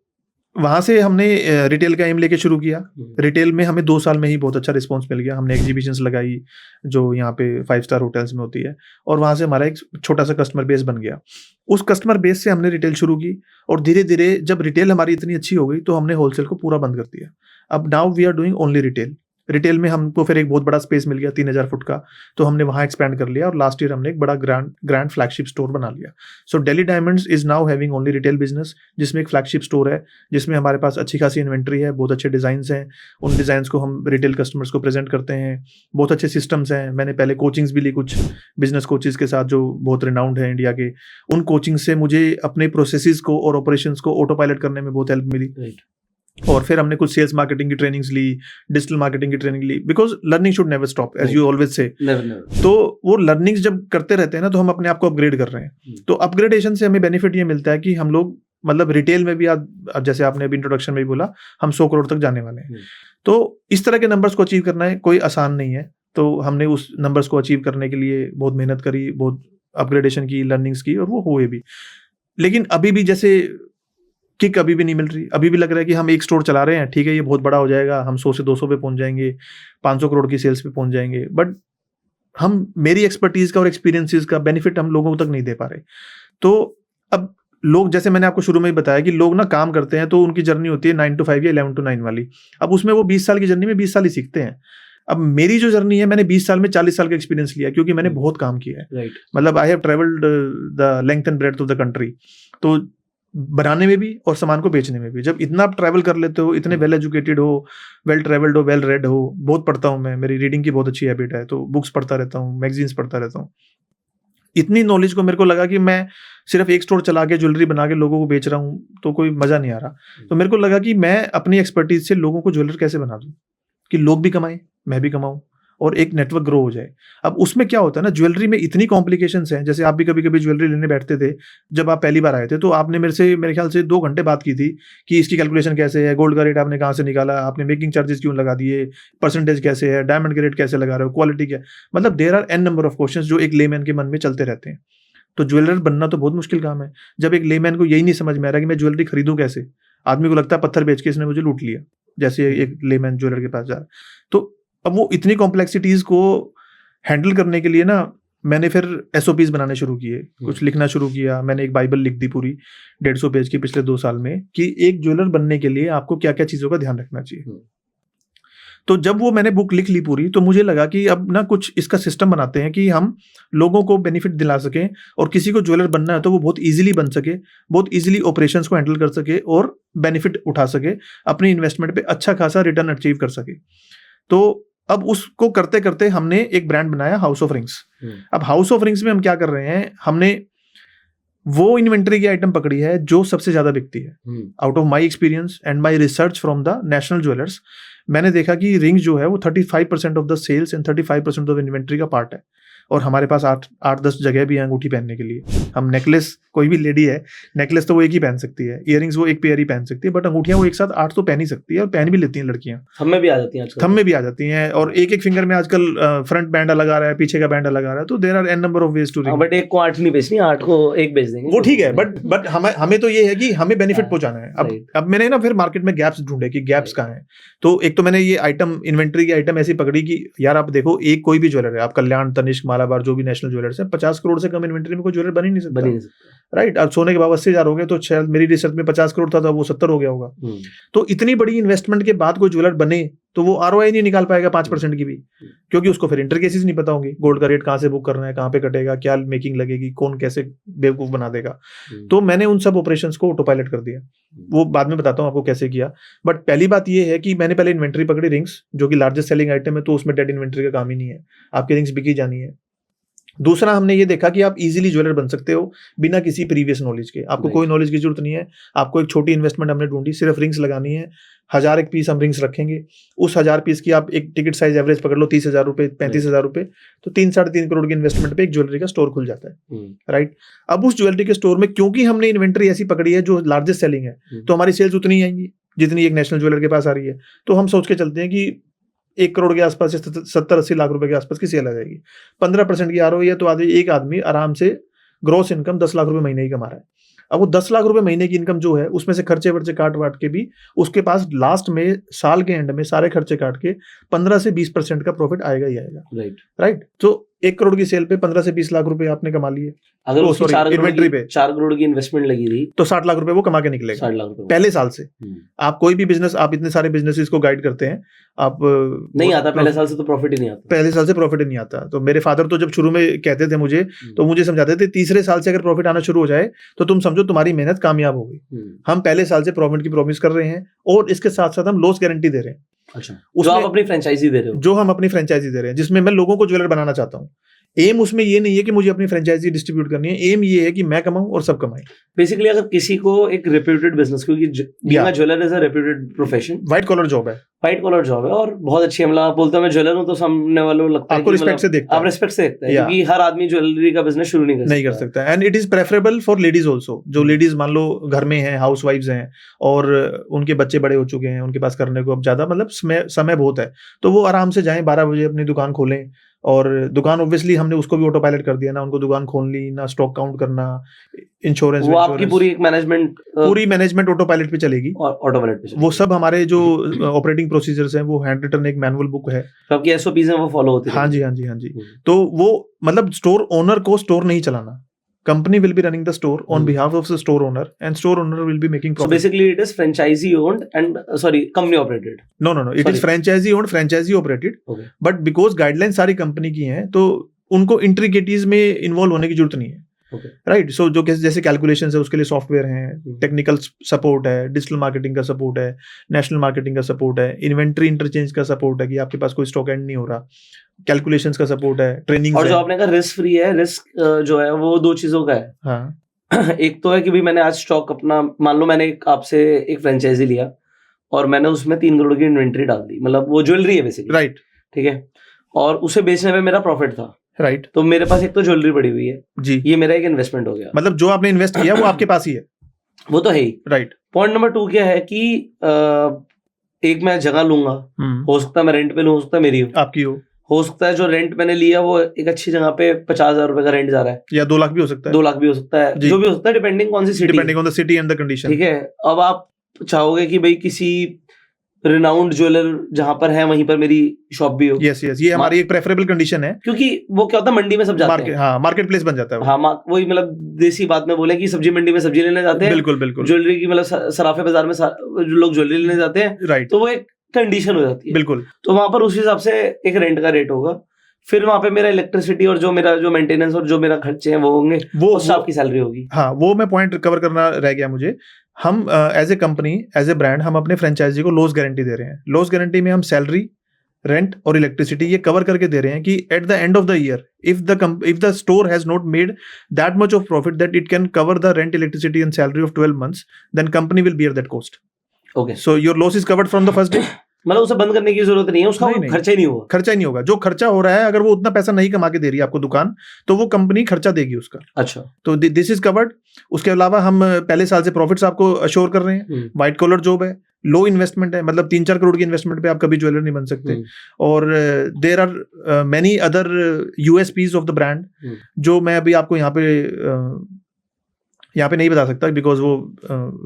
वहां से हमने रिटेल का एम लेके शुरू किया। रिटेल में हमें 2 साल में ही बहुत अच्छा रिस्पांस मिल गया। हमने एग्जीबिशंस लगाई जो यहाँ पे 5 स्टार होटल्स में होती है, और वहां से हमारा एक छोटा सा कस्टमर बेस बन गया। उस कस्टमर बेस से हमने रिटेल शुरू की, और धीरे धीरे जब रिटेल हमारी इतनी अच्छी हो गई तो हमने होलसेल को पूरा बंद कर दिया। अब now we are doing only retail. Retail में हमको फिर एक बहुत बड़ा स्पेस मिल गया 3000 फुट का, तो हमने वहां एक्सपैंड कर लिया, और लास्ट ईयर हमने एक बड़ा ग्रैंड फ्लैगशिप स्टोर बना लिया। So Delhi diamonds is now having only retail business, जिसमें एक फ्लैगशिप स्टोर है, जिसमें हमारे पास अच्छी खासी इन्वेंट्री है, बहुत अच्छे डिजाइन्स हैं। उन डिजाइन्स को हम रिटेल कस्टमर्स को प्रेजेंट करते हैं, बहुत अच्छे सिस्टम्स हैं। मैंने पहले कोचिंग्स भी ली कुछ बिजनेस कोचेस के साथ जो बहुत रिनाउंड है इंडिया के। उन कोचिंग से मुझे अपने प्रोसेसेस को और ऑपरेशंस को ऑटो पायलट करने में बहुत हेल्प मिली। और फिर हमने कुछ सेल्स मार्केटिंग की ट्रेनिंग्स ली, डिजिटल मार्केटिंग की ट्रेनिंग ली, because learning should never stop as you always say. तो वो लर्निंग्स जब करते रहते हैं ना, तो हम अपने आप को अपग्रेड कर रहे हैं। तो अपग्रेडेशन से हमें बेनिफिट ये मिलता है कि हम लोग मतलब रिटेल में भी अब जैसे आपने अभी इंट्रोडक्शन में भी बोला, हम 100 करोड़ तक जाने वाले हैं। तो इस तरह के नंबर्स को अचीव करना है कोई आसान नहीं है। तो हमने उस नंबर्स को अचीव करने के लिए बहुत मेहनत करी, बहुत अपग्रेडेशन की, लर्निंग्स की, और वो हुए भी। लेकिन अभी भी जैसे किक अभी भी नहीं मिल रही। अभी भी लग रहा है कि हम एक स्टोर चला रहे हैं, ठीक है ये बहुत बड़ा हो जाएगा, हम 100 से 200 पे पहुंच जाएंगे, 500 करोड़ की सेल्स पे पहुंच जाएंगे, बट हम मेरी एक्सपर्टीज का और एक्सपीरियंसेस का बेनिफिट हम लोगों तक नहीं दे पा रहे। तो अब लोग, जैसे मैंने आपको शुरू में ही बताया कि लोग ना काम करते हैं तो उनकी जर्नी होती है 9 to 5 या 11 to 9 वाली। अब उसमें वो 20 साल की जर्नी में 20 साल ही सीखते हैं। अब मेरी जो जर्नी है, मैंने 20 साल में 40 साल का एक्सपीरियंस लिया, क्योंकि मैंने बहुत काम किया है। मतलब I have travelled the length and breadth of the country. तो बनाने में भी और सामान को बेचने में भी, जब इतना आप ट्रैवल कर लेते हो, इतने वेल एजुकेटेड हो, वेल ट्रैवल्ड हो, वेल रेड हो, बहुत पढ़ता हूँ मैं, मेरी रीडिंग की बहुत अच्छी हैबिट है, तो बुक्स पढ़ता रहता हूँ, मैगजीन्स पढ़ता रहता हूँ। इतनी नॉलेज को मेरे को लगा कि मैं सिर्फ एक स्टोर चला के ज्वेलरी बना के लोगों को बेच रहा हूँ तो कोई मजा नहीं आ रहा। तो मेरे को लगा कि मैं अपनी एक्सपर्टीज से लोगों को ज्वेलर कैसे बना दूं कि लोग भी कमाएं, मैं भी कमाऊं, और एक नेटवर्क ग्रो हो जाए। अब उसमें क्या होता है ना, ज्वेलरी में इतनी कॉम्प्लिकेशंस हैं। जैसे आप भी कभी कभी ज्वेलरी लेने बैठते थे, जब आप पहली बार आए थे, तो आपने मेरे ख्याल से 2 घंटे बात की थी कि इसकी कैलकुलेशन कैसे है, गोल्ड का रेट आपने कहाँ से निकाला, आपने मेकिंग चार्जेस क्यों लगा दिए, परसेंटेज कैसे है, डायमंड के रेट कैसे लगा रहे हो, क्वालिटी क्या। मतलब there are an number of questions जो एक लेमैन के मन में चलते रहते हैं। तो ज्वेलर बनना तो बहुत मुश्किल काम है, जब एक लेमैन को यही नहीं समझ में आ रहा कि मैं ज्वेलरी खरीदूं कैसे। आदमी को लगता है पत्थर बेच के इसने मुझे लूट लिया, जैसे एक लेमैन ज्वेलर के पास जा रहा है। तो अब वो इतनी कॉम्प्लेक्सिटीज को हैंडल करने के लिए ना, मैंने फिर SOPs बनाने शुरू किए, कुछ लिखना शुरू किया। मैंने एक बाइबल लिख दी पूरी 150 पेज की पिछले 2 साल में, कि एक ज्वेलर बनने के लिए आपको क्या क्या चीजों का ध्यान रखना चाहिए। तो जब वो मैंने बुक लिख ली पूरी, तो मुझे लगा कि अब ना कुछ इसका सिस्टम बनाते हैं कि हम लोगों को बेनिफिट दिला सकें, और किसी को ज्वेलर बनना है तो वो बहुत इजीली बन सके, बहुत इजीली ऑपरेशंस को हैंडल कर सके, और बेनिफिट उठा सके, अपनी इन्वेस्टमेंट पे अच्छा खासा रिटर्न अचीव कर सके। तो अब उसको करते करते हमने एक ब्रांड बनाया, हाउस ऑफ रिंग्स। अब हाउस ऑफ रिंग्स में हम क्या कर रहे हैं, हमने वो इन्वेंटरी की आइटम पकड़ी है जो सबसे ज्यादा बिकती है। Out of my experience and my research from the national jewellers, मैंने देखा कि रिंग जो है वो 35% of the sales and 35% of inventory का पार्ट है। और हमारे पास 8-10 जगह भी है अंगूठी पहनने के लिए। हम नेकलेस, कोई भी लेडी है नेकलेस तो वो एक ही पहन सकती है, इयररिंग्स वो एक पेयर ही पहन सकती है, बट अंगूठियां वो एक साथ 8 तो पहन ही सकती है और पहन भी लेती हैं लड़कियां। थंब में भी आ जाती हैं आजकल। थंब में भी आ जाती हैं और एक फिंगर में आजकल फ्रंट बैंड अलग आ रहा है, पीछे का बैंड अलग आ रहा है, तो there are an number of ways to ring. But एक को 8 नहीं बेचनी, 8 को एक बेच देंगे। वो ठीक है, बट हमें तो ये है कि हमें बेनिफिट पहुंचाना है। अब मैंने ना फिर मार्केट में गैप्स ढूंढे कि गैप्स कहाँ हैं। तो एक तो मैंने ये आइटम, इन्वेंट्री की आइटम ऐसी पकड़ी कि यार आप देखो, एक कोई भी ज्वेलर है, आप कल्याण, तनिष्क, मालाबार, जो भी नेशनल ज्वेलर्स है, 50 करोड़ से कम इन्वेंट्री में कोई ज्वेलर बन ही नहीं सकता। राइट। अब सोने के भाव 80,000 हो गए, तो शायद मेरी रिसर्च में 50 करोड़ था, तो वो 70 हो गया होगा। तो इतनी बड़ी इन्वेस्टमेंट के बाद कोई ज्वेलर बने तो वो ROI नहीं निकाल पाएगा 5% की भी, क्योंकि उसको फिर इंटरकेसेस नहीं पता होंगे, गोल्ड का रेट कहाँ से बुक करना है, कहाँ पे कटेगा, क्या मेकिंग लगेगी, कौन कैसे बेवकूफ बना देगा। तो मैंने उन सब ऑपरेशंस को ऑटो पायलट कर दिया। वो बाद में बताता हूँ आपको कैसे किया। बट पहली बात ये है कि मैंने पहले इन्वेंट्री पकड़ी, रिंग्स जो कि लार्जेस्ट सेलिंग आइटम है, तो उसमें डेड इन्वेंट्री का काम ही नहीं है, आपकी रिंग्स बिकी जानी है। दूसरा, हमने ये देखा कि आप इजीली ज्वेलर बन सकते हो बिना किसी प्रीवियस नॉलेज के, आपको कोई नॉलेज की जरूरत नहीं है। आपको एक छोटी इन्वेस्टमेंट हमने ढूंढी, सिर्फ रिंग्स लगानी है, 1000 एक पीस हम रिंग्स रखेंगे। उस 1000 पीस की आप एक टिकट साइज एवरेज पकड़ लो 30,000 रुपए, 35,000 रुपए, तो 3-3.5 करोड़ की इन्वेस्टमेंट पे एक ज्वेलरी का स्टोर खुल जाता है। राइट। अब उस ज्वेलरी के स्टोर में क्योंकि हमने इन्वेंट्री ऐसी पकड़ी है जो लार्जेस्ट सेलिंग है, तो हमारी सेल्स उतनी आएंगी जितनी एक नेशनल ज्वेलर के पास आ रही है। तो हम सोच के चलते हैं कि 1 करोड़ के आसपास से 70-80 लाख रुपए के आसपास की सेल आ जाएगी। 15% की ROI है, तो आधे एक आदमी आराम से ग्रॉस इनकम 10 लाख रुपए महीने ही कमा रहा है। अब वो 10 लाख रुपए महीने की इनकम जो है, उसमें से खर्चे वर्चे काट वाट के भी उसके पास लास्ट में, साल के एंड में सारे खर्चे काट के 15 से 20% का प्रॉफिट आएगा ही आएगा। राइट। तो 1 करोड़ की सेल पे 15 से 20 लाख रुपए आपने कमा लिए। अगर उसकी 4 इन्वेंट्री पे 4 करोड़ की इन्वेस्टमेंट लगी थी, तो 60 लाख रुपए वो कमा के निकलेगा 60 लाख रुपए पहले साल से। आप कोई भी बिजनेस, आप इतने सारे बिजनेसेस को गाइड करते हैं, आप नहीं आता पहले साल से, तो प्रॉफिट ही नहीं आता। पहले साल से प्रॉफिट ही नहीं आता। तो मेरे फादर तो जब शुरू में कहते थे मुझे, तो मुझे समझाते थे तीसरे साल से अगर प्रॉफिट आना शुरू हो जाए तो तुम समझो तुम्हारी मेहनत कामयाब हो गई। हम पहले साल से प्रॉफिट की प्रॉमिस कर रहे हैं और इसके साथ साथ हम लॉस गारंटी दे रहे हैं। अच्छा, जो आप अपनी फ्रेंचाइजी दे रहे हो? जो हम अपनी फ्रेंचाइजी दे रहे हैं, जिसमें मैं लोगों को ज्वेलर बनाना चाहता हूँ। एम उसमें ये नहीं है कि मुझे अपनी फ्रेंचाइजी डिस्ट्रीब्यूट करनी है, एम ये है कि मैं कमाऊं और सब कमाएं। बेसिकली अगर किसी को एक रेप्यूटेड बिजनेस, क्योंकि jeweller is a reputed profession, white collar job है, व्हाइट कॉलर जॉब है और बहुत अच्छी है। मतलब आप बोलते हो मैं ज्वेलर हूं, तो सामने वालों लगता है आपको रिस्पेक्ट से देखता है, आप रिस्पेक्ट से देखते हैं, क्योंकि हर आदमी ज्वेलरी का बिजनेस शुरू नहीं कर सकता। And it is preferable for ladies also. जो लेडीज मान लो घर में हैं, हाउस वाइफ्स हैं और उनके बच्चे बड़े हो चुके हैं, उनके पास करने को अब ज्यादा मतलब समय बहुत है, तो वो आराम से जाएं, 12 बजे अपनी दुकान खोलें। और दुकान ऑब्वियसली हमने उसको भी ऑटो पायलट कर दिया ना, उनको दुकान खोलनी ना, स्टॉक काउंट करना, इंश्योरेंस, वो आपकी पूरी एक मैनेजमेंट ऑटो पायलट पे चलेगी। ऑटो पायलट पे वो सब हमारे जो ऑपरेटिंग प्रोसीजर्स हैं, वो हैंड रिटन एक मैनुअल बुक है, तो आपकी SOPs हैं वो फॉलो होती है। हाँ जी। तो वो मतलब स्टोर ओनर को स्टोर नहीं चलाना, company will be running the store on behalf of the store owner, and store owner will be making profit. So basically it is franchisee owned and company operated. No, it is franchisee owned, franchisee operated. Okay. But because guidelines सारी company की हैं, तो उनको इंट्रिकेटीज में involve होने की जरूरत नहीं है। राइट। सो जो जैसे कैलकुलेशंस है उसके लिए सॉफ्टवेयर है, टेक्निकल सपोर्ट है, डिजिटल मार्केटिंग का सपोर्ट है, नेशनल मार्केटिंग का सपोर्ट है, इन्वेंट्री इंटरचेंज का सपोर्ट है कि आपके पास कोई स्टॉक एंड नहीं हो रहा, कैलकुलेशंस का सपोर्ट है, ट्रेनिंग। और जो आपने कहा रिस्क फ्री है, रिस्क जो है वो 2 चीजों का है। हाँ। एक तो है कि भाई मैंने आज स्टॉक अपना, मान लो मैंने आपसे एक फ्रेंचाइजी लिया और मैंने उसमें 3 करोड़ की इन्वेंट्री डाल दी, मतलब वो ज्वेलरी है बेसिकली। राइट। ठीक है। और उसे बेचने में मेरा प्रॉफिट था। राइट। तो मेरे पास एक तो ज्वेलरी पड़ी हुई है जी, ये मेरा एक इन्वेस्टमेंट हो गया। मतलब जो आपने इन्वेस्ट किया वो आपके पास ही है, वो तो है ही। राइट। पॉइंट नंबर 2 क्या है कि एक मैं जगह लूंगा, हो सकता है मैं रेंट पे लूं, हो सकता है मेरी आपकी हो सकता है जो रेंट मैंने लिया वो एक अच्छी जगह पे 50,000 रुपए का रेंट जा रहा है, या 2 लाख भी हो सकता है, 2 लाख भी हो सकता है, जो भी हो सकता है, depending on the city, depending on the city and the condition. ठीक है। अब आप चाहोगे कि भाई किसी रिनाउंड ज्वेलर जहां पर है वहीं पर मेरी शॉप भी हो। यस, ये हमारी एक प्रेफरेबल कंडीशन है, क्योंकि वो क्या होता है मंडी में सब जाते हैं। हाँ, मार्केट प्लेस बन जाता है। हाँ, वही मतलब देसी बात में बोले कि सब्जी मंडी में सब्जी लेने जाते हैं। बिल्कुल। ज्वेलरी की मतलब सराफे बाजार में जो लोग ज्वेलरी लेने जाते हैं, राइट, तो वो एक कंडीशन हो जाती है। बिल्कुल। तो वहां पर उस हिसाब से एक रेंट का रेट होगा, फिर वहां पे मेरा इलेक्ट्रिसिटी और जो मेरा जो मेंटेनेंस और जो मेरा खर्चे हैं वो होंगे, वो स्टाफ की सैलरी होगी। हाँ, वो मैं पॉइंट कवर करना रह गया मुझे। हम as a company, as a brand, हम अपने फ्रेंचाइजी को लॉस गारंटी दे रहे हैं। लॉस गारंटी में हम सैलरी, रेंट और इलेक्ट्रिसिटी ये कवर करके दे रहे हैं कि at the end of the year if the store has not made that much of profit that it can cover the rent, electricity and salary of 12 months, then company will bear that cost. Okay, so your loss is covered from the first day. मतलब उसे बंद करने की जरूरत नहीं है, उसका नहीं, नहीं। खर्चा ही नहीं होगा। खर्चा ही नहीं होगा। जो खर्चा हो रहा है, अगर वो उतना पैसा नहीं कमा के दे रही है आपको दुकान, तो वो कंपनी खर्चा देगी उसका। अच्छा। तो दिस इज कवर्ड। उसके अलावा हम पहले साल से प्रॉफिट्स आपको अश्योर कर रहे हैं। व्हाइट कॉलर जॉब है, लो इन्वेस्टमेंट है, मतलब 3-4 करोड़ की इन्वेस्टमेंट पे आप कभी ज्वेलर नहीं बन सकते। और there are many other USPs of the brand, जो मैं अभी आपको यहाँ पे नहीं बता सकता बिकॉज वो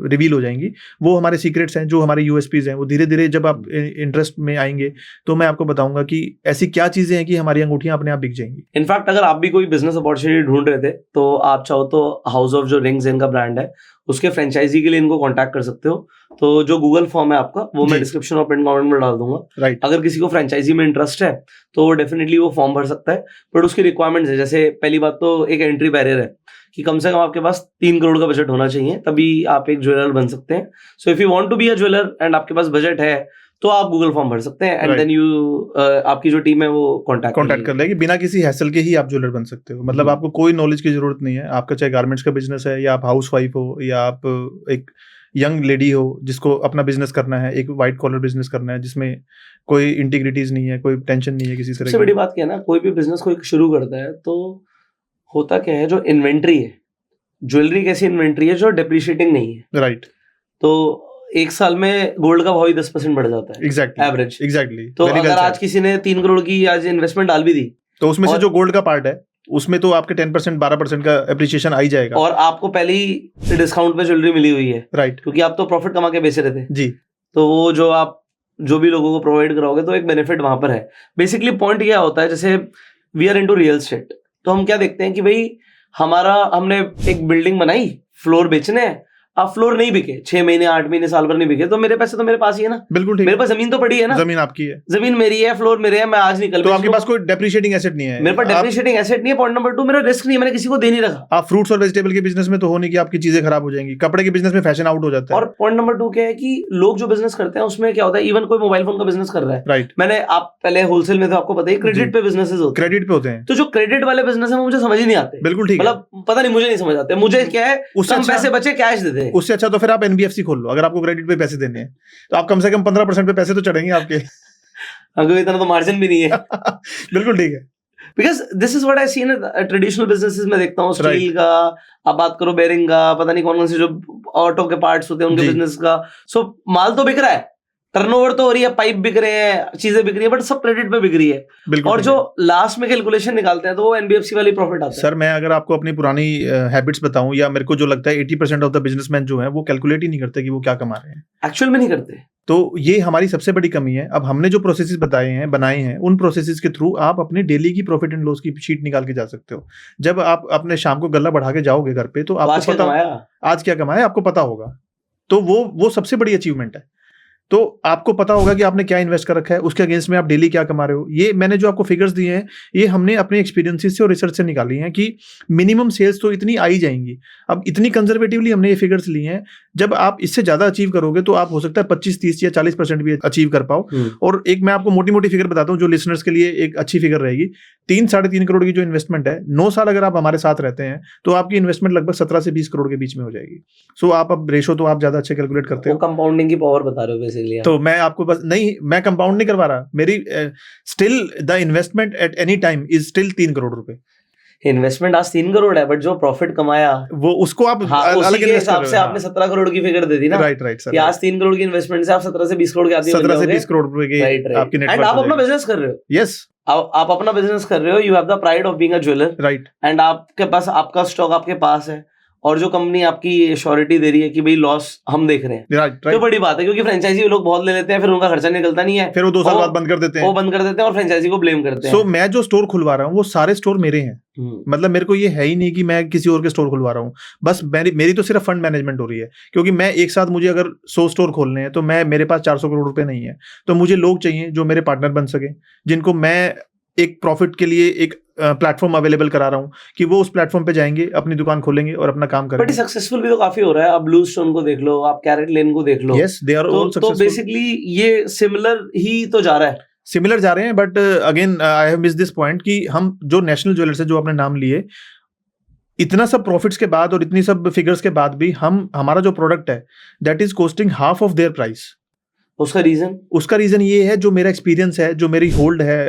रिवील हो जाएंगी। वो हमारे सीक्रेट्स हैं, जो हमारे यूएसपीज हैं। वो धीरे धीरे जब आप इंटरेस्ट में आएंगे तो मैं आपको बताऊंगा कि ऐसी क्या चीजें हैं कि हमारी अंगूठियां अपने आप बिक जाएंगी। इनफैक्ट अगर आप भी कोई बिजनेस अपॉर्चुनिटी ढूंढ रहे थे तो आप चाहो तो हाउस ऑफ जो रिंग्स इनका ब्रांड है उसके फ्रेंचाइजी के लिए इनको कांटेक्ट कर सकते हो। तो जो गूगल फॉर्म है आपका वो मैं डिस्क्रिप्शन और पिन कमेंट में डाल दूंगा। राइट। अगर किसी को फ्रेंचाइजी में इंटरेस्ट है तो वो डेफिनेटली वो फॉर्म भर सकता है, बट उसकी रिक्वायरमेंट्स है। जैसे पहली बात तो एक एंट्री बैरियर है कि कम से कम आपके पास 3 करोड़ का बजट होना चाहिए, तभी आप एक ज्वेलर बन सकते हैं। So if you want to be a jeweller and आपके पास बजट है तो आप गूगल फॉर्म भर सकते हैं एंड देन यू आपकी जो टीम है वो कांटेक्ट कर लेगी। बिना किसी हैसल के ही आप ज्वेलर बन सकते हो। मतलब आपको कोई नॉलेज की जरूरत नहीं है। आपका चाहे गारमेंट्स का बिजनेस है, या आप हाउस वाइफ हो, या आप एक यंग लेडी हो जिसको अपना बिजनेस करना है, एक व्हाइट कॉलर बिजनेस करना है जिसमें कोई इंटीग्रिटीज नहीं है, कोई टेंशन नहीं है किसी तरह की। सबसे बड़ी बात क्या है ना, कोई भी बिजनेस कोई शुरू करता है तो होता क्या है, जो इन्वेंट्री है, ज्वेलरी कैसी इन्वेंट्री है जो डिप्रिशिएटिंग नहीं है। राइट। तो एक साल में गोल्ड का भाव ही 10% बढ़ जाता है एग्जैक्टली एवरेज। एग्जैक्टली। तो अगर आज किसी ने 3 करोड़ की आज इन्वेस्टमेंट डाल भी दी तो उसमें से जो गोल्ड का पार्ट है उसमें तो आपके 10% 12% का एप्रिसिएशन आ ही जाएगा। और आपको पहले ही डिस्काउंट पे ज्वेलरी मिली हुई है। राइट। क्योंकि आप तो प्रॉफिट कमा के बेच रहे थे जी। तो वो जो आप जो भी लोगों को प्रोवाइड कराओगे तो एक बेनिफिट वहां पर है। बेसिकली पॉइंट क्या होता है, जैसे we are into real estate, तो हम क्या देखते हैं कि भाई हमने एक बिल्डिंग बनाई, फ्लोर बेचने हैं, अब फ्लोर नहीं बिके, 6 महीने 8 महीने साल भर नहीं बिके, तो मेरे पैसे तो मेरे पास ही है ना। बिल्कुल ठीक। मेरे पास जमीन तो पड़ी है ना। जमीन आपकी है, जमीन मेरी है, फ्लोर मेरे है, मैं आज निकल तो आपके पास कोई डेप्रिशिएटिंग एसेट नहीं है। मेरे पास डेप्रिशिएटिंग एसेट नहीं है। पॉइंट नंबर 2, मेरा रिस्क नहीं है, मैंने किसी को दे नहीं रखा। आप फ्रूट्स और वेजिटेबल के बिजनेस में तो हो नहीं कि आपकी चीजें खराब हो जाएंगी। कपड़े के बिजनेस में फैशन आउट हो जाता है। और पॉइंट नंबर 2 क्या है कि लोग जो बिजनेस करते हैं उसमें क्या होता है, इवन कोई मोबाइल फोन का बिजनेस कर रहा है, राइट। आप पहले होलसेल में तो आपको पता ही क्रेडिट पे बिजनेसेस होते हैं। क्रेडिट पे होते हैं। तो जो क्रेडिट वाले बिजनेस है वो मुझे समझ ही नहीं आते। बिल्कुल ठीक, मतलब पता नहीं, मुझे नहीं समझ आते। मुझे क्या है, कम पैसे बचे कैश देते हैं। उससे अच्छा तो फिर आप एनबीएफसी खोल लो। अगर आपको क्रेडिट पे पैसे देने हैं तो आप कम से कम 15% पे पैसे तो चढ़ेंगे आपके। अगर इतना तो मार्जिन भी नहीं है। बिल्कुल ठीक है। Because this is what I see in traditional businesses में देखता हूँ। स्टील का आप बात करो, बेरिंग का, पता नहीं कौन कौन से जो ऑटो के पार्ट्स होते हैं उनके बिजनेस का। सो माल तो बिक रहा है, टर्नओवर तो हो रही है, पाइप बिक रहे हैं, चीजें बिक रही है, बट सब क्रेडिट पे बिक रही है। और जो लास्ट में कैलकुलेशन निकालते हैं तो वो एनबीएफसी वाली प्रॉफिट आता है। सर, मैं अगर आपको अपनी पुरानी हैबिट्स बताऊं, या मेरे को जो लगता है 80% ऑफ द बिजनेसमैन जो है वो कैलकुलेट ही नहीं करते कि वो क्या कमा रहे हैं, एक्चुअल में नहीं करते। तो ये हमारी सबसे बड़ी कमी है। अब हमने जो प्रोसेसेस बनाए हैं उन प्रोसेसेस के थ्रू आप अपनी डेली की प्रॉफिट एंड लॉस की शीट निकाल के जा सकते हो। जब आप अपने शाम को गल्ला बढ़ा के जाओगे घर पे तो आपको पता आज क्या कमाया आपको पता होगा। तो वो सबसे बड़ी अचीवमेंट है। तो आपको पता होगा कि आपने क्या इन्वेस्ट कर रखा है, उसके अगेंस्ट में आप डेली क्या कमा रहे हो। ये मैंने जो आपको फिगर्स दिए हैं ये हमने अपने एक्सपीरियंसेस से और रिसर्च से निकाली हैं कि मिनिमम सेल्स तो इतनी आ ही जाएंगी। अब इतनी कंजर्वेटिवली हमने ये फिगर्स लिए हैं। जब आप इससे ज्यादा अचीव करोगे तो आप हो सकता है 25, 30 या 40% भी अचीव कर पाओ। और एक मैं आपको मोटी मोटी फिगर बताता हूँ जो लिसनर्स के लिए एक अच्छी फिगर रहेगी। 3-3.5 करोड़ की जो इन्वेस्टमेंट है, 9 साल अगर आप हमारे साथ रहते हैं तो आपकी इन्वेस्टमेंट लगभग 17 से 20 करोड़ के बीच में हो जाएगी। सो आप अब रेशो तो आप ज्यादा अच्छे कैलकुलेट करते हो। कंपाउंडिंग की पावर बता रहे हो बेसिकली। तो मैं आपको बस नहीं, मैं कंपाउंड नहीं करवा रहा। मेरी still the investment at any time is still 3 crore रुपए। इन्वेस्टमेंट आज 3 करोड़ है, बट जो प्रॉफिट कमाया वो उसको आप अलग के हिसाब से आपने 17 करोड़ की फिगर दे दी ना। Right sir. आज 3 करोड़ की इन्वेस्टमेंट से आप 17 से 20 करोड़ के आदमी 17 से 20 करोड़ रुपए की आपकी नेटवर्थ। एंड आप अपना बिजनेस कर रहे हो। यस, आप अपना बिजनेस कर रहे हो। You have the pride of being a jeweller. Right. And आपके पास आपका स्टॉक आपके पास है और जो कंपनी आपकी श्योरिटी दे रही है कि भाई लॉस हम देख रहे हैं। राइट। तो बड़ी बात है, क्योंकि फ्रेंचाइजी लोग बहुत ले लेते हैं, फिर उनका खर्चा निकलता नहीं है, फिर वो 2 साल बाद बंद कर देते हैं। वो बंद कर देते हैं और फ्रेंचाइजी को ब्लेम करते हैं। सो मैं जो स्टोर खुलवा रहा हूँ वो सारे स्टोर मेरे हैं। मतलब मेरे को ये है ही नहीं कि मैं किसी और के स्टोर खुलवा रहा हूँ। बस मेरी तो सिर्फ फंड मैनेजमेंट हो रही है, क्योंकि मैं एक साथ मुझे अगर 100 स्टोर खोलने हैं तो मेरे पास 400 करोड़ रुपए नहीं है। तो मुझे लोग चाहिए जो मेरे पार्टनर बन सके, जिनको मैं एक प्रॉफिट के लिए एक प्लेटफॉर्म अवेलेबल करा रहा हूँ कि वो उस प्लेटफॉर्म पे जाएंगे, अपनी दुकान खोलेंगे और अपना काम करेंगे। बट सक्सेसफुल भी तो काफी हो रहा है। आप ब्लू स्टोन को देख लो, आप कैरेट लेन को देख लो। Yes, they are all successful. तो बेसिकली ये सिमिलर ही तो जा रहा है। सिमिलर जा रहे हैं, but again I have miss this point कि हम जो नेशनल ज्वेलर्स है, जो आपने नाम लिए, इतना सब प्रॉफिट्स के बाद और इतनी सब फिगर्स के बाद भी हमारा जो प्रोडक्ट है that is costing half of their price. उसका रीजन ये है, जो मेरा एक्सपीरियंस है, जो मेरी होल्ड है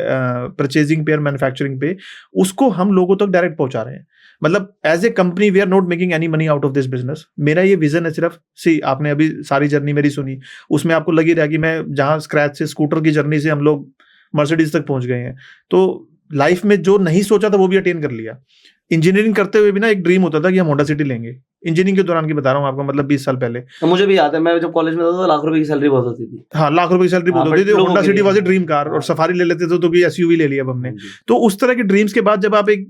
परचेजिंग पे और मैन्युफैक्चरिंग पे, उसको हम लोगों तक डायरेक्ट पहुंचा रहे हैं। मतलब as a company we are not making any money out of this business. मेरा ये विजन है सिर्फ, आपने अभी सारी जर्नी मेरी सुनी, उसमें आपको लगी रहा कि मैं जहां स्क्रैच से स्कूटर की जर्नी से हम लोग मर्सिडीज तक पहुंच गए हैं। तो लाइफ में जो नहीं सोचा था वो भी अटेन कर लिया। इंजीनियरिंग करते हुए भी ना एक ड्रीम होता था कि हम होंडा सिटी लेंगे। इंजीनियरिंग के दौरान की बता रहा हूँ आपको, मतलब 20 साल पहले। तो मुझे भी याद है, मैं जब कॉलेज में था तो ₹1,00,000 की सैलरी बहुत होती थी। हाँ, ₹1,00,000 की सैलरी बहुत होती थी। Honda city was a dream car, और सफारी ले लेते थे तो भी एसयूवी ले लिया अब हमने। तो उस तरह के ड्रीम्स के बाद जब आप एक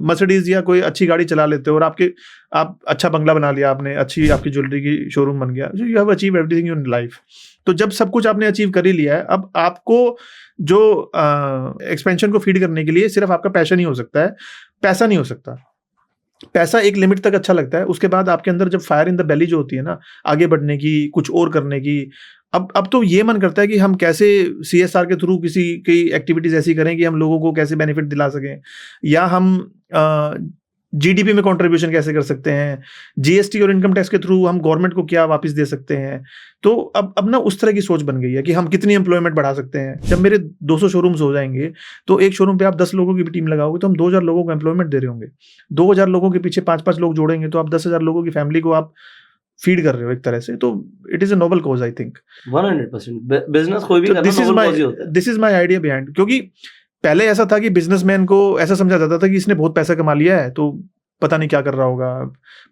मर्सिडीज या कोई अच्छी गाड़ी चला लेते हो, और आप अच्छा बंगला बना लिया आपने, अच्छी आपकी ज्वेलरी की शोरूम बन गया, you have achieve everything in life. तो जब सब कुछ आपने अचीव कर ही लिया है, अब आपको जो एक्सपेंशन को फीड करने के लिए सिर्फ आपका पैशन ही हो सकता है, पैसा नहीं हो सकता। पैसा एक लिमिट तक अच्छा लगता है, उसके बाद आपके अंदर जब फायर इन द बेली जो होती है ना, आगे बढ़ने की, कुछ और करने की, अब तो ये मन करता है कि हम कैसे CSR के थ्रू किसी की एक्टिविटीज ऐसी करें कि हम लोगों को कैसे बेनिफिट दिला सकें, या हम GDP में कंट्रीब्यूशन कैसे कर सकते हैं, GST और इनकम टैक्स के थ्रू हम गवर्नमेंट को क्या वापस दे सकते हैं। तो अब ना उस तरह की सोच बन गई है कि हम कितनी एम्प्लॉयमेंट बढ़ा सकते हैं। जब मेरे 200 शोरूम्स हो जाएंगे तो एक शोरूम पे आप 10 लोगों की भी टीम लगाओगे तो हम 2,000 लोगों को एम्प्लॉयमेंट दे रहे होंगे। 2,000 लोगों के पीछे 5-5 लोग जोड़ेंगे तो आप 10,000 लोगों की फैमिली को आप फीड कर रहे हो एक तरह से। तो it is a noble cause, I think 100%। Business कोई भी करना नोबल कॉज ही होता है। This is my idea behind. क्योंकि पहले ऐसा था कि बिजनेसमैन को ऐसा समझा जाता था कि इसने बहुत पैसा कमा लिया है तो पता नहीं क्या कर रहा होगा।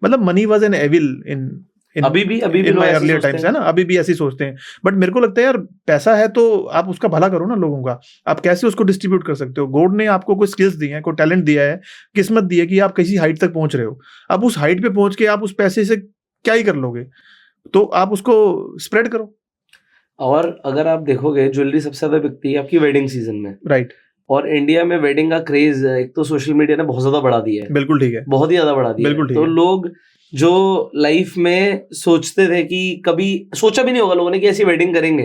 मतलब money was an evil in अभी भी माय अर्लियर टाइम्स, है ना, अभी भी ऐसे सोचते हैं। बट मेरे को लगता है यार, पैसा है तो आप उसका भला करो ना लोगों का। आप कैसे उसको डिस्ट्रीब्यूट कर सकते हो। गॉड ने आपको कोई स्किल्स दी हैं, कोई टैलेंट दिया है, किस्मत दी है कि आप किसी हाइट तक पहुंच रहे हो। अब उस हाइट पे पहुंच के आप उस पैसे से क्या ही कर लोगे, तो आप उसको स्प्रेड करो। और अगर आप देखोगे, ज्वेलरी सबसे ज्यादा बिकती है आपकी वेडिंग सीजन में, राइट। और इंडिया में वेडिंग का क्रेज एक तो सोशल मीडिया ने बहुत ज्यादा बढ़ा दिया है। बिल्कुल ठीक है, बहुत ही ज्यादा बढ़ा दिया है। तो लोग जो लाइफ में सोचते थे कि कभी सोचा भी नहीं होगा लोगों ने कि ऐसी वेडिंग करेंगे,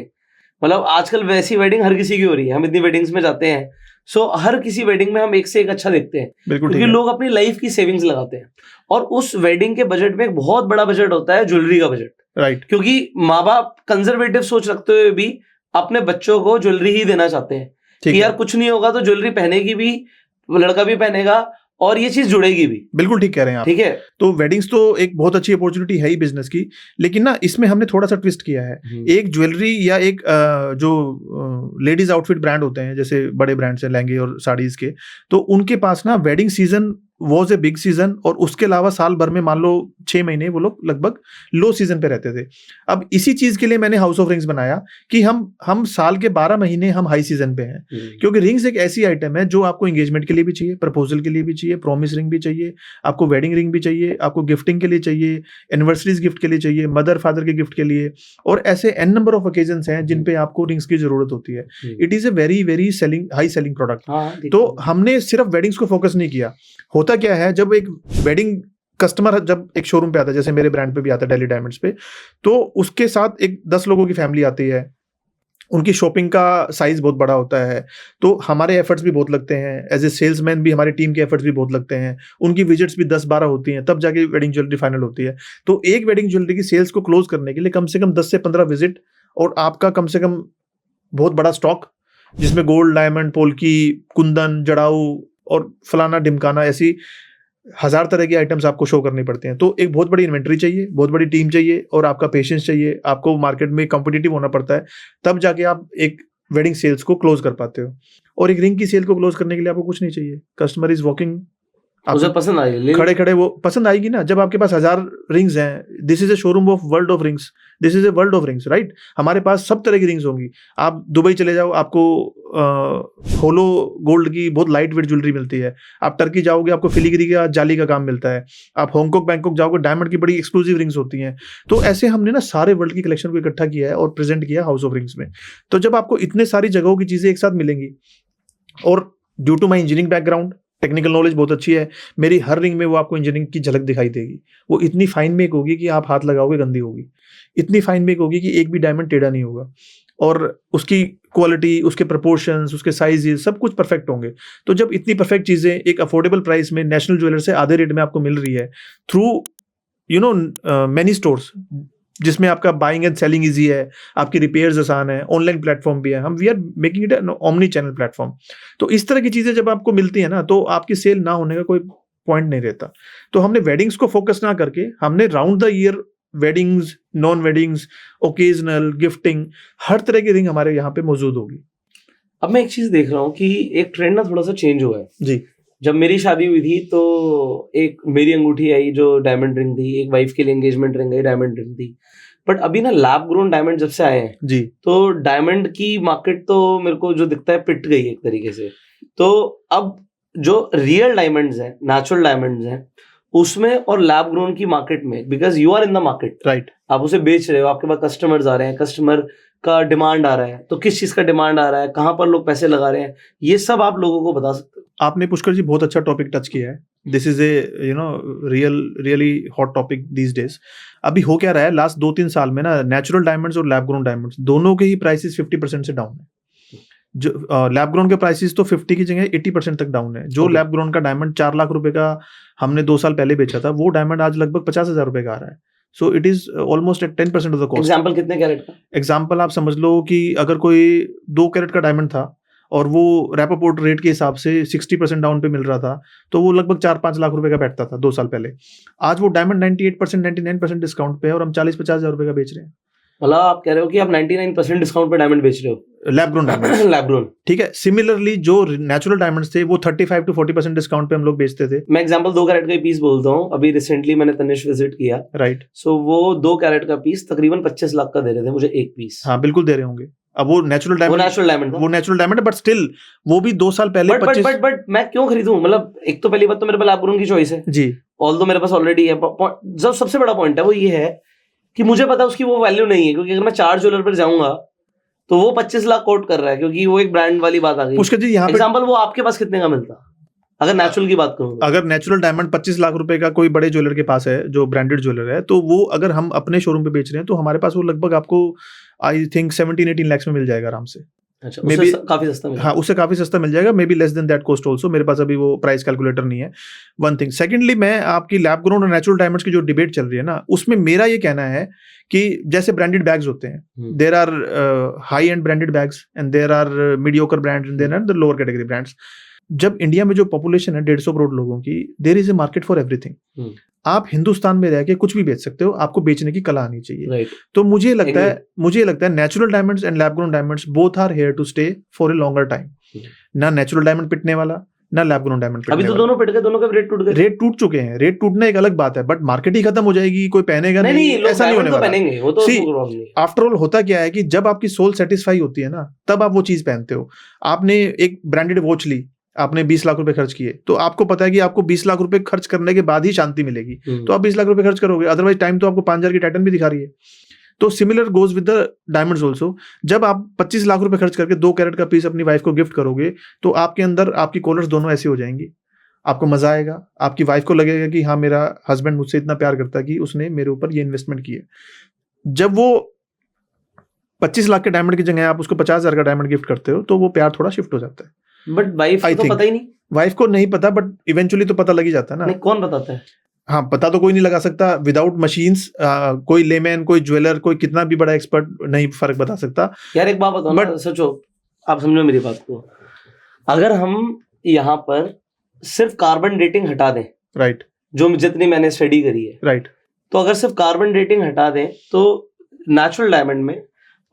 मतलब आजकल वैसी वेडिंग हर किसी की हो रही है। हम इतनी वेडिंग्स में जाते हैं, सो हर किसी वेडिंग में हम एक से एक अच्छा देखते हैं, क्योंकि लोग अपनी लाइफ की सेविंग्स लगाते हैं। और उस वेडिंग के बजट में एक बहुत बड़ा बजट होता है ज्वेलरी का बजट, राइट। क्योंकि माँ बाप कंजर्वेटिव सोच रखते हुए भी अपने बच्चों को ज्वेलरी ही देना चाहते हैं कि यार कुछ नहीं होगा तो ज्वेलरी पहनेगी भी, लड़का भी पहनेगा, और ये चीज जुड़ेगी भी। बिल्कुल ठीक कह रहे हैं आप। ठीक है, तो वेडिंग्स तो एक बहुत अच्छी अपॉर्चुनिटी है ही बिजनेस की, लेकिन ना इसमें हमने थोड़ा सा ट्विस्ट किया है। एक ज्वेलरी या एक जो लेडीज आउटफिट ब्रांड होते हैं, जैसे बड़े ब्रांड्स हैं लहंगे और साड़ीज के, तो उनके पास ना wedding season was a big season, और उसके अलावा साल भर में मान लो 6 महीने वो लोग लगभग लो सीजन पे रहते थे। अब इसी चीज के लिए मैंने हाउस ऑफ रिंग्स बनाया कि हम साल के 12 महीने हम हाई सीजन पे हैं, क्योंकि रिंग्स एक ऐसी आइटम है जो आपको एंगेजमेंट के लिए भी चाहिए, प्रपोजल के लिए भी चाहिए, प्रॉमिस रिंग भी चाहिए, आपको वेडिंग रिंग भी चाहिए, आपको गिफ्टिंग के लिए चाहिए, एनिवर्सरीज गिफ्ट के लिए चाहिए, मदर फादर के गिफ्ट के लिए, और ऐसे एन नंबर ऑफ ओकेजन्स हैं जिन पे आपको रिंग्स की जरूरत होती है। It is a very very high selling product. तो हमने सिर्फ वेडिंग्स को फोकस नहीं किया। होता क्या है, जब एक वेडिंग कस्टमर जब एक शोरूम पे आता है, जैसे मेरे ब्रांड पे भी आता है डेली डायमंड्स पे, तो उसके साथ एक 10 लोगों की फैमिली आती है, उनकी शॉपिंग का साइज बहुत बड़ा होता है, तो हमारे एफर्ट्स भी बहुत लगते हैं, एज ए सेल्समैन भी हमारी टीम के एफर्ट्स भी बहुत लगते हैं, उनकी विजिट्स भी 10-12 होती हैं, तब जाके वेडिंग ज्वेलरी फाइनल होती है। तो एक वेडिंग ज्वेलरी की सेल्स को क्लोज करने के लिए कम से कम 10 से 15 विजिट, और आपका कम से कम बहुत बड़ा स्टॉक, जिसमें गोल्ड, डायमंड, पोल्की, कुंदन, जड़ाऊ और फलाना ढिमकाना, ऐसी 1000 तरह की आइटम्स आपको शो करनी पड़ते हैं। तो एक बहुत बड़ी इन्वेंट्री चाहिए, बहुत बड़ी टीम चाहिए, और आपका पेशेंस चाहिए, आपको मार्केट में कॉम्पिटिटिव होना पड़ता है, तब जाके आप एक वेडिंग सेल्स को क्लोज कर पाते हो। और एक रिंग की सेल को क्लोज करने के लिए आपको कुछ नहीं चाहिए, कस्टमर इज वॉकिंग, उसे पसंद आई, खड़े खड़े वो पसंद आएगी ना। जब आपके पास 1000 रिंग्स हैं, this is a showroom of world of rings, this is a world of rings, right. हमारे पास सब तरह की रिंग्स होंगी। आप दुबई चले जाओ, आपको होलो गोल्ड की बहुत लाइट वेट ज्वेलरी मिलती है। आप टर्की जाओगे, आपको फिलीग्री का जाली का काम मिलता है। आप हांगकांग, बैंकॉक जाओगे, डायमंड की बड़ी एक्सक्लूसिव रिंग्स होती हैं। तो ऐसे हमने ना सारे वर्ल्ड की कलेक्शन को इकट्ठा किया है और प्रेजेंट किया हाउस ऑफ रिंग्स में। तो जब आपको इतने सारी जगहों की चीजें एक साथ मिलेंगी, और due to my engineering background, technical knowledge बहुत अच्छी है मेरी, हर रिंग में वो आपको इंजीनियरिंग की झलक दिखाई देगी। वो इतनी फाइन मेक होगी कि आप हाथ लगाओगे गंदी होगी, इतनी फाइन मेक होगी कि एक भी डायमंड टेढ़ा नहीं होगा, और उसकी क्वालिटी, उसके प्रोपोर्शंस, उसके साइजेस, सब कुछ परफेक्ट होंगे। तो जब इतनी परफेक्ट चीजें एक अफोर्डेबल प्राइस में नेशनल ज्वेलर से आधे रेट में आपको मिल रही है, थ्रू मेनी स्टोर्स, जिसमें आपका बाइंग एंड सेलिंग इजी है, आपकी रिपेयर्स आसान है, ऑनलाइन प्लेटफॉर्म भी है, हम we are making it an omni channel platform. तो इस तरह की चीजें जब आपको मिलती है ना, तो आपकी सेल ना होने का कोई पॉइंट नहीं रहता। तो हमने वेडिंग्स को फोकस ना करके हमने round the year weddings, non weddings, occasional, gifting, हर तरह की रिंग हमारे यहाँ पे मौजूद होगी। अब मैं एक चीज देख रहा हूँ कि एक ट्रेंड ना थोड़ा सा चेंज हुआ है। जी, जब मेरी शादी हुई थी तो एक मेरी अंगूठी आई जो डायमंड रिंग थी, एक वाइफ के लिए एंगेजमेंट रिंग आई डायमंड रिंग थी। बट अभी ना लैब ग्रोन डायमंड जब से आए हैं जी, तो डायमंड की मार्केट तो मेरे को जो दिखता है पिट गई एक तरीके से। तो अब जो रियल डायमंड्स हैं, नेचुरल डायमंड्स हैं, उसमें और लैब ग्रोन की मार्केट में, because you are in the market, right, आप उसे बेच रहे हो, आपके पास कस्टमर्स आ रहे हैं, कस्टमर का डिमांड आ रहा है, तो किस चीज का डिमांड आ रहा है, कहाँ पर लोग पैसे लगा रहे हैं, ये सब आप लोगों को बता सकते हो। आपने पुष्कर जी बहुत अच्छा टॉपिक टच किया है। This is a really hot topic these days. अभी हो क्या रहा है, लास्ट 2-3 साल में ना नेचुरल डायमंड्स और लैब ग्रोन डायमंड्स दोनों के ही प्राइसेस 50% से डाउन है। जो लैब ग्रोन के प्राइसेस तो 50 की जगह 80% तक डाउन है। जो लैब ग्रोन का डायमंड 4 लाख रुपए का हमने 2 साल पहले बेचा था, वो डायमंड आज लगभग 50,000 रुपए का आ रहा है। So it is almost at 10% of the cost. Example कितने कैरेट का? एग्जाम्पल आप समझ लो कि अगर कोई 2 कैरेट का डायमंड था और वो रैपोर्ट रेट के हिसाब से 60% डाउन पे मिल रहा था, तो वो लगभग 4-5 लाख रुपए का बैठता था 2 साल पहले। आज वो डायमंड 98%, 99% डिस्काउंट पे है और हम 40-50 हजार रुपए का बेच रहे हैं। मतलब आप कह रहे हो कि आप 99% डिस्काउंट पे डायमंड बेच रहे हो? Lab grown diamond, lab grown, ठीक है। सिमिलरली जो नेचुरल डायमंड्स थे वो 35 to 40% डिस्काउंट पे हम लोग बेचते थे। मैं एग्जांपल 2 कैरेट का ही पीस बोलता हूँ। अभी रिसेंटली मैंने तनिष्क विजिट किया, राइट, सो वो 2 कैरेट का पीस तकरीबन 25 लाख का दे रहे थे मुझे एक पीस। हाँ बिल्कुल दे रहे होंगे। अब वो नेचुरल डायमंड, वो नेचुरल डायमंड है, बट स्टिल वो भी 2 साल पहले बट मैं क्यों खरीदूं? मतलब एक तो पहली बात तो मेरे पास लैब ग्रोन की चॉइस है जी, ऑल्दो मेरे पास ऑलरेडी है। जो सबसे बड़ा पॉइंट है वो ये है कि मुझे पता है उसकी वो वैल्यू नहीं है, क्योंकि अगर मैं 4 ज्वेलर पर जाऊंगा तो वो 25 लाख कोट कर रहा है, क्योंकि वो एक ब्रांड वाली बात आ गई। पुष्कर जी यहाँ पे एग्जांपल वो आपके पास कितने का मिलता अगर नेचुरल की बात करूं? अगर नेचुरल डायमंड 25 लाख रुपए का कोई बड़े ज्वेलर के पास है जो ब्रांडेड ज्वेलर है, तो वो अगर हम अपने शोरूम पे बेच रहे हैं तो हमारे पास वो लगभग आपको आई थिंक 17-18 लाख में मिल जाएगा आराम से। अच्छा, Maybe- उससे काफी सस्ता मिलेगा। हाँ, उससे काफी सस्ता मिल जाएगा, may be less than that cost also. मेरे पास अभी वो प्राइस कैलकुलेटर नहीं है, वन थिंग। सेकेंडली, मैं आपकी लैब ग्रोन और नेचुरल डायमंड्स की जो डिबेट चल रही है ना, उसमें मेरा ये कहना है कि जैसे ब्रांडेड बैग्स होते हैं, there are high end branded bags and there are mediocre brands and there are the lower category brands. जब इंडिया में जो पॉपुलेशन है 150 करोड़ लोगों की, there is a market for everything. आप हिंदुस्तान में रह के कुछ भी बेच सकते हो, आपको बेचने की कला आनी चाहिए। राइट। तो मुझे लगता है natural diamonds and lab grown diamonds both are here to stay for a longer time. ना नेचुरल डायमंड पिटने वाला, ना लैब ग्रोन डायमंड पिटने अभी तो वाला। दोनों पिट गए, दोनों का रेट टूट गए। रेट टूट चुके हैं, रेट टूटना एक अलग बात है, बट मार्केट ही खत्म हो जाएगी, कोई पहनेगा नहीं, ऐसा नहीं होने वाला। पहनेंगे वो तो। आफ्टर ऑल होता क्या है कि जब आपकी सोल सेटिस्फाई होती है ना, तब आप वो चीज पहनते हो। आपने एक ब्रांडेड वॉच ली, आपने 20 लाख रुपए खर्च किए, तो आपको पता है कि आपको 20 लाख रुपए खर्च करने के बाद ही शांति मिलेगी, तो आप 20 लाख रुपए खर्च करोगे। अदरवाइज टाइम तो आपको 5,000 की टाइटन भी दिखा रही है। तो similar goes with the diamonds also. जब आप 25 लाख रुपए खर्च करके 2 कैरेट का पीस अपनी वाइफ को गिफ्ट करोगे, तो आपके अंदर आपकी कॉलर्स दोनों ऐसी हो जाएंगी, आपको मजा आएगा, आपकी वाइफ को लगेगा कि हाँ, मेरा हस्बैंड मुझसे इतना प्यार करता है कि उसने मेरे ऊपर ये इन्वेस्टमेंट की है। जब वो 25 लाख के डायमंड की जगह आप उसको 50,000 का डायमंड गिफ्ट करते हो, तो वो प्यार थोड़ा शिफ्ट हो जाता है। बट वाइफ को तो पता ही नहीं। वाइफ को नहीं पता, बट इवेंचुअली तो पता लग ही जाता है ना। नहीं, कौन बताता है? हाँ, पता तो कोई नहीं लगा सकता विदाउट मशीन्स। कोई लेमैन, कोई ज्वेलर, कोई कितना भी बड़ा एक्सपर्ट नहीं फर्क बता सकता। यार एक बात बताओ ना, सोचो, आप समझो मेरी बात को। अगर हम यहाँ पर सिर्फ कार्बन डेटिंग हटा दें, राइट, जो जितनी मैंने स्टडी करी है, राइट, तो अगर सिर्फ कार्बन डेटिंग हटा दें तो नेचुरल डायमंड में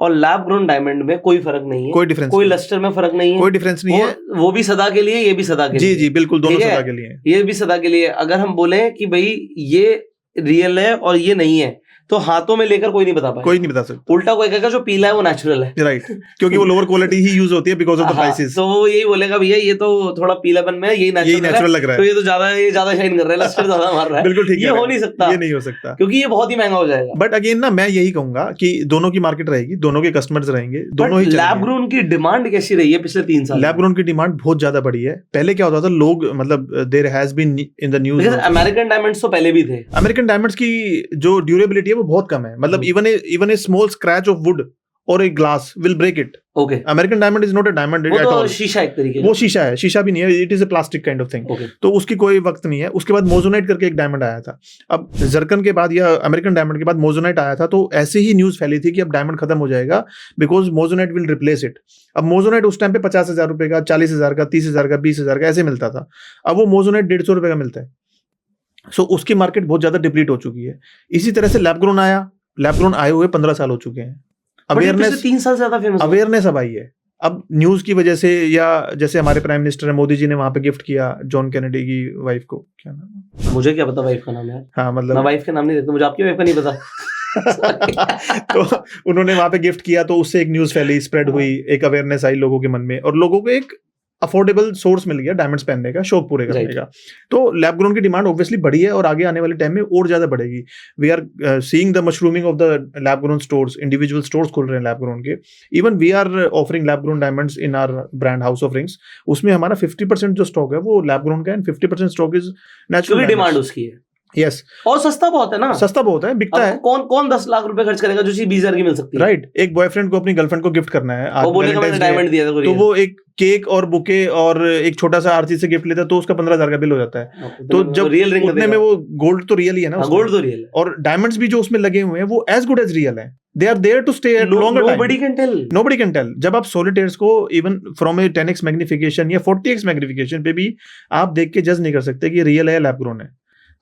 और लैब ग्रोन डायमंड में कोई फर्क नहीं है, कोई डिफरेंस, कोई लस्टर में फर्क नहीं है, कोई डिफरेंस नहीं है। वो भी सदा के लिए, ये भी सदा के लिए। जी, बिल्कुल, दोनों सदा के लिए, ये भी सदा के लिए। अगर हम बोले कि भाई ये रियल है और ये नहीं है, तो हाथों में लेकर कोई नहीं बता पाएगा, कोई नहीं बता सकता। उल्टा कोई कहेगा जो पीला है वो नेचुरल है, राइट, क्योंकि वो लोअर क्वालिटी ही यूज होती है बिकॉज ऑफ द प्राइसेस। तो वो यही बोलेगा भैया ये तो थोड़ा पीलापन में यही नेचुरल लग रहा है, तो ये तो ज्यादा शाइन कर रहा है, लस्टर ज्यादा मार रहा है। बिल्कुल ठीक है, ये हो नहीं सकता, ये नहीं हो सकता, क्योंकि ये बहुत ही महंगा हो जाएगा। बट अगेन ना, मैं यही कहूंगा कि दोनों की मार्केट रहेगी, दोनों के कस्टमर्स रहेंगे, दोनों ही। लैब ग्रोन की डिमांड कैसी रही है पिछले 3 साल? लैब ग्रोन की डिमांड बहुत ज्यादा बढ़ी है। पहले क्या होता था, लोग मतलब there has been in the news, American diamonds तो पहले भी थे। अमेरिकन डायमंड्स की जो ड्यूरेबिलिटी है वो बहुत कम है। मतलब even a small scratch of wood और एक glass will break it. Okay, American diamond is not a diamond वो एट तो ऑल. शीशा एक तरीके वो शीशा है, शीशा भी नहीं है, it is a plastic kind of thing. Okay, तो उसकी कोई वक्त नहीं है. उसके बाद मोजोनाइट करके एक डायमंड आया था. अब जर्कन के बाद या अमेरिकन डायमंड के बाद मोजोनाइट आया था, तो ऐसे ही न्यूज फैली थी कि अब डायमंड खत्म हो जाएगा बिकॉज मोजोनाइट विल रिप्लेस इट. अब मोजोनाइट उस टाइम पे 50,000 रुपए का, 40,000 का, 30,000 का, 20,000 का ऐसे मिलता था. अब वो मोजोनाइट 150 रुपए का मिलता है. सो उसकी मार्केट बहुत ज्यादा डिप्लीट हो चुकी है. इसी तरह से लैब ग्रोन आया. लैब ग्रोन आए हुए 15 साल हो चुके हैं. अवेयरनेस 3 साल से ज्यादा फेमस अवेयरनेस अब आई है. अब न्यूज की वजह से, या जैसे हमारे प्राइम मिनिस्टर है मोदी जी ने वहां पे गिफ्ट किया जॉन कैनेडी की वाइफ को, क्या नाम है? मुझे क्या पता वाइफ का नाम है. हाँ मैं मतलब वाइफ का नाम नहीं देखता, मुझे आपकी वाइफ का नहीं पता. तो उन्होंने वहां पे गिफ्ट किया, तो उससे एक न्यूज फैली, स्प्रेड हुई, एक अवेयरनेस आई लोगों के मन में, और लोगों को एक अफोर्डेबल सोर्स मिल गया डायमंड्स पहनने का, शौक पूरे करने Right. का. तो लैब ग्रोन की डिमांड ऑब्वियसली बढ़ी है और आगे आने वाले टाइम में और ज्यादा बढ़ेगी. We are seeing the mushrooming of the lab grown stores. Individual stores खुल रहे हैं लैब ग्रोन के. Even we are offering lab grown diamonds in our brand House of Rings. उसमें हमारा 50% जो स्टॉक है वो लैब ग्रोन का है, एंड 50% स्टॉक इज क्योंकि नेचुरल डिमांड उसकी है. यस. और सस्ता बहुत है ना. सस्ता बहुत है, बिकता अब है. कौन कौन 10 लाख रुपए खर्च करेगा जो चीज 20,000 की मिल सकती है. राइट. एक बॉयफ्रेंड को अपनी गर्लफ्रेंड को गिफ्ट करना है, आज वो बोलेगा मैंने Valentine's Day है, डायमंड दिया था तो वो एक केक और बुके और एक छोटा सा आरसी से गिफ्ट लेता है, तो उसका 15,000 का बिल हो जाता है. तो जब रियल रिंग उतने में वो गोल्ड तो रियल ही है ना उसमें. गोल्ड तो रियल है. और डायमंड्स भी जो उसमें लगे हुए हैं वो एज गुड एज रियल है. They are there to stay at longer time. Nobody can tell. Nobody can tell. जब आप सोलिटेयर्स को even from A 10x magnification या 40x मैग्निफिकेशन पे भी आप देख के जज नहीं कर सकते कि रियल है या लैब ग्रोन है.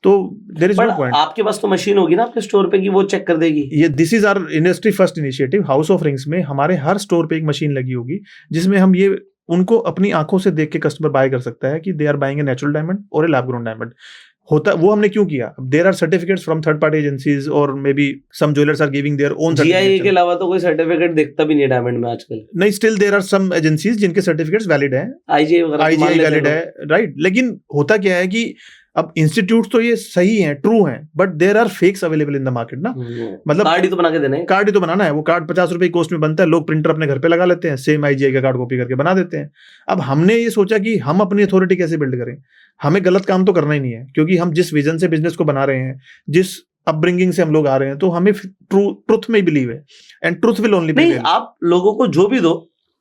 तो there is no But point. आपके पास तो मशीन होगी ना आपके स्टोर पे की वो चेक कर देगी. ये this is our industry first initiative. House of Rings में हमारे हर स्टोर पे एक मशीन लगी होगी जिसमें हम ये उनको अपनी आंखों से देख के कस्टमर बाय कर सकता है कि they are buying a natural diamond और ए लैब ग्रोन डायमंड. होता वो हमने क्यों किया? There are certificates from third party agencies और maybe some jewellers are giving their own GIA के सर्टिफिकेट. अलावा तो कोई सर्टिफिकेट देखता भी नहीं है डायमंड में आजकल. नहीं, still there are some agencies जिनके सर्टिफिकेट्स वैलिड हैं, IGI वगैरह मान IGI लेते वैलिड हैं है, राइट. लेकिन होता क्या है कि अब इंस्टीट्यूट तो ये सही हैं, ट्रू हैं, but there are fakes available in the market ना. मतलब कार्ड ही तो बना के देना है. कार्ड ही तो बनाना है. वो कार्ड 50 रुपए की कॉस्ट में बनता है, लोग प्रिंटर अपने घर पे लगा लेते हैं, सेम IGI का कार्ड कॉपी करके बना देते हैं. अब हमने ये सोचा कि हम अपनी अथॉरिटी कैसे बिल्ड करें. हमें गलत काम तो करना ही नहीं है, क्योंकि हम जिस विजन से बिजनेस को बना रहे हैं, जिस अपब्रिंगिंग से हम लोग आ रहे हैं, तो हमें ट्रुथ में बिलीव है, एंड ट्रुथ विल ओनली नहीं, आप लोगों को जो भी दो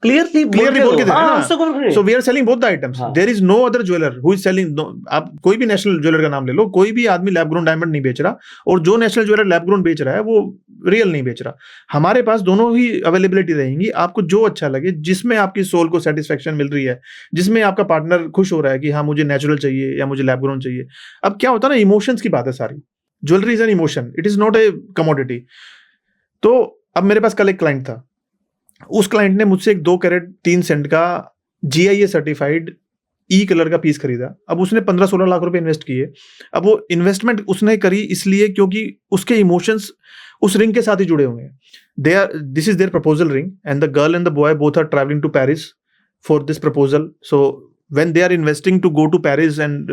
क्लियरली बोल के दो. हाँ, उससे कौन खरीदे? So we are selling both the items. हाँ. There is no other jeweller who is selling. आप कोई भी नेशनल ज्वेलर का नाम ले लो, कोई भी आदमी लैब ग्रोन डायमंड नहीं बेच रहा, और जो नेशनल ज्वेलर लैब ग्रोन बेच रहा है वो रियल नहीं बेच रहा. हमारे पास दोनों ही अवेलेबिलिटी रहेंगी. आपको जो अच्छा लगे, जिसमें आपकी सोल को सेटिस्फेक्शन मिल रही है, जिसमें आपका पार्टनर खुश हो रहा है कि हाँ मुझे नेचुरल चाहिए या मुझे लैब ग्रोन चाहिए. अब क्या होता है ना, इमोशंस की बात है सारी. Jewellery is an emotion, it is not a commodity. तो अब मेरे पास कल एक क्लाइंट था. उस क्लाइंट ने मुझसे एक 2 कैरेट 3 सेंट का GIA सर्टिफाइड ई कलर का पीस खरीदा. अब उसने 15-16 लाख रुपए इन्वेस्ट किए. अब वो इन्वेस्टमेंट उसने करी इसलिए क्योंकि उसके इमोशंस उस रिंग के साथ ही जुड़े हुए हैं. This is their proposal ring, and the girl and the boy both are travelling to Paris for this proposal. So when they are investing to go to Paris and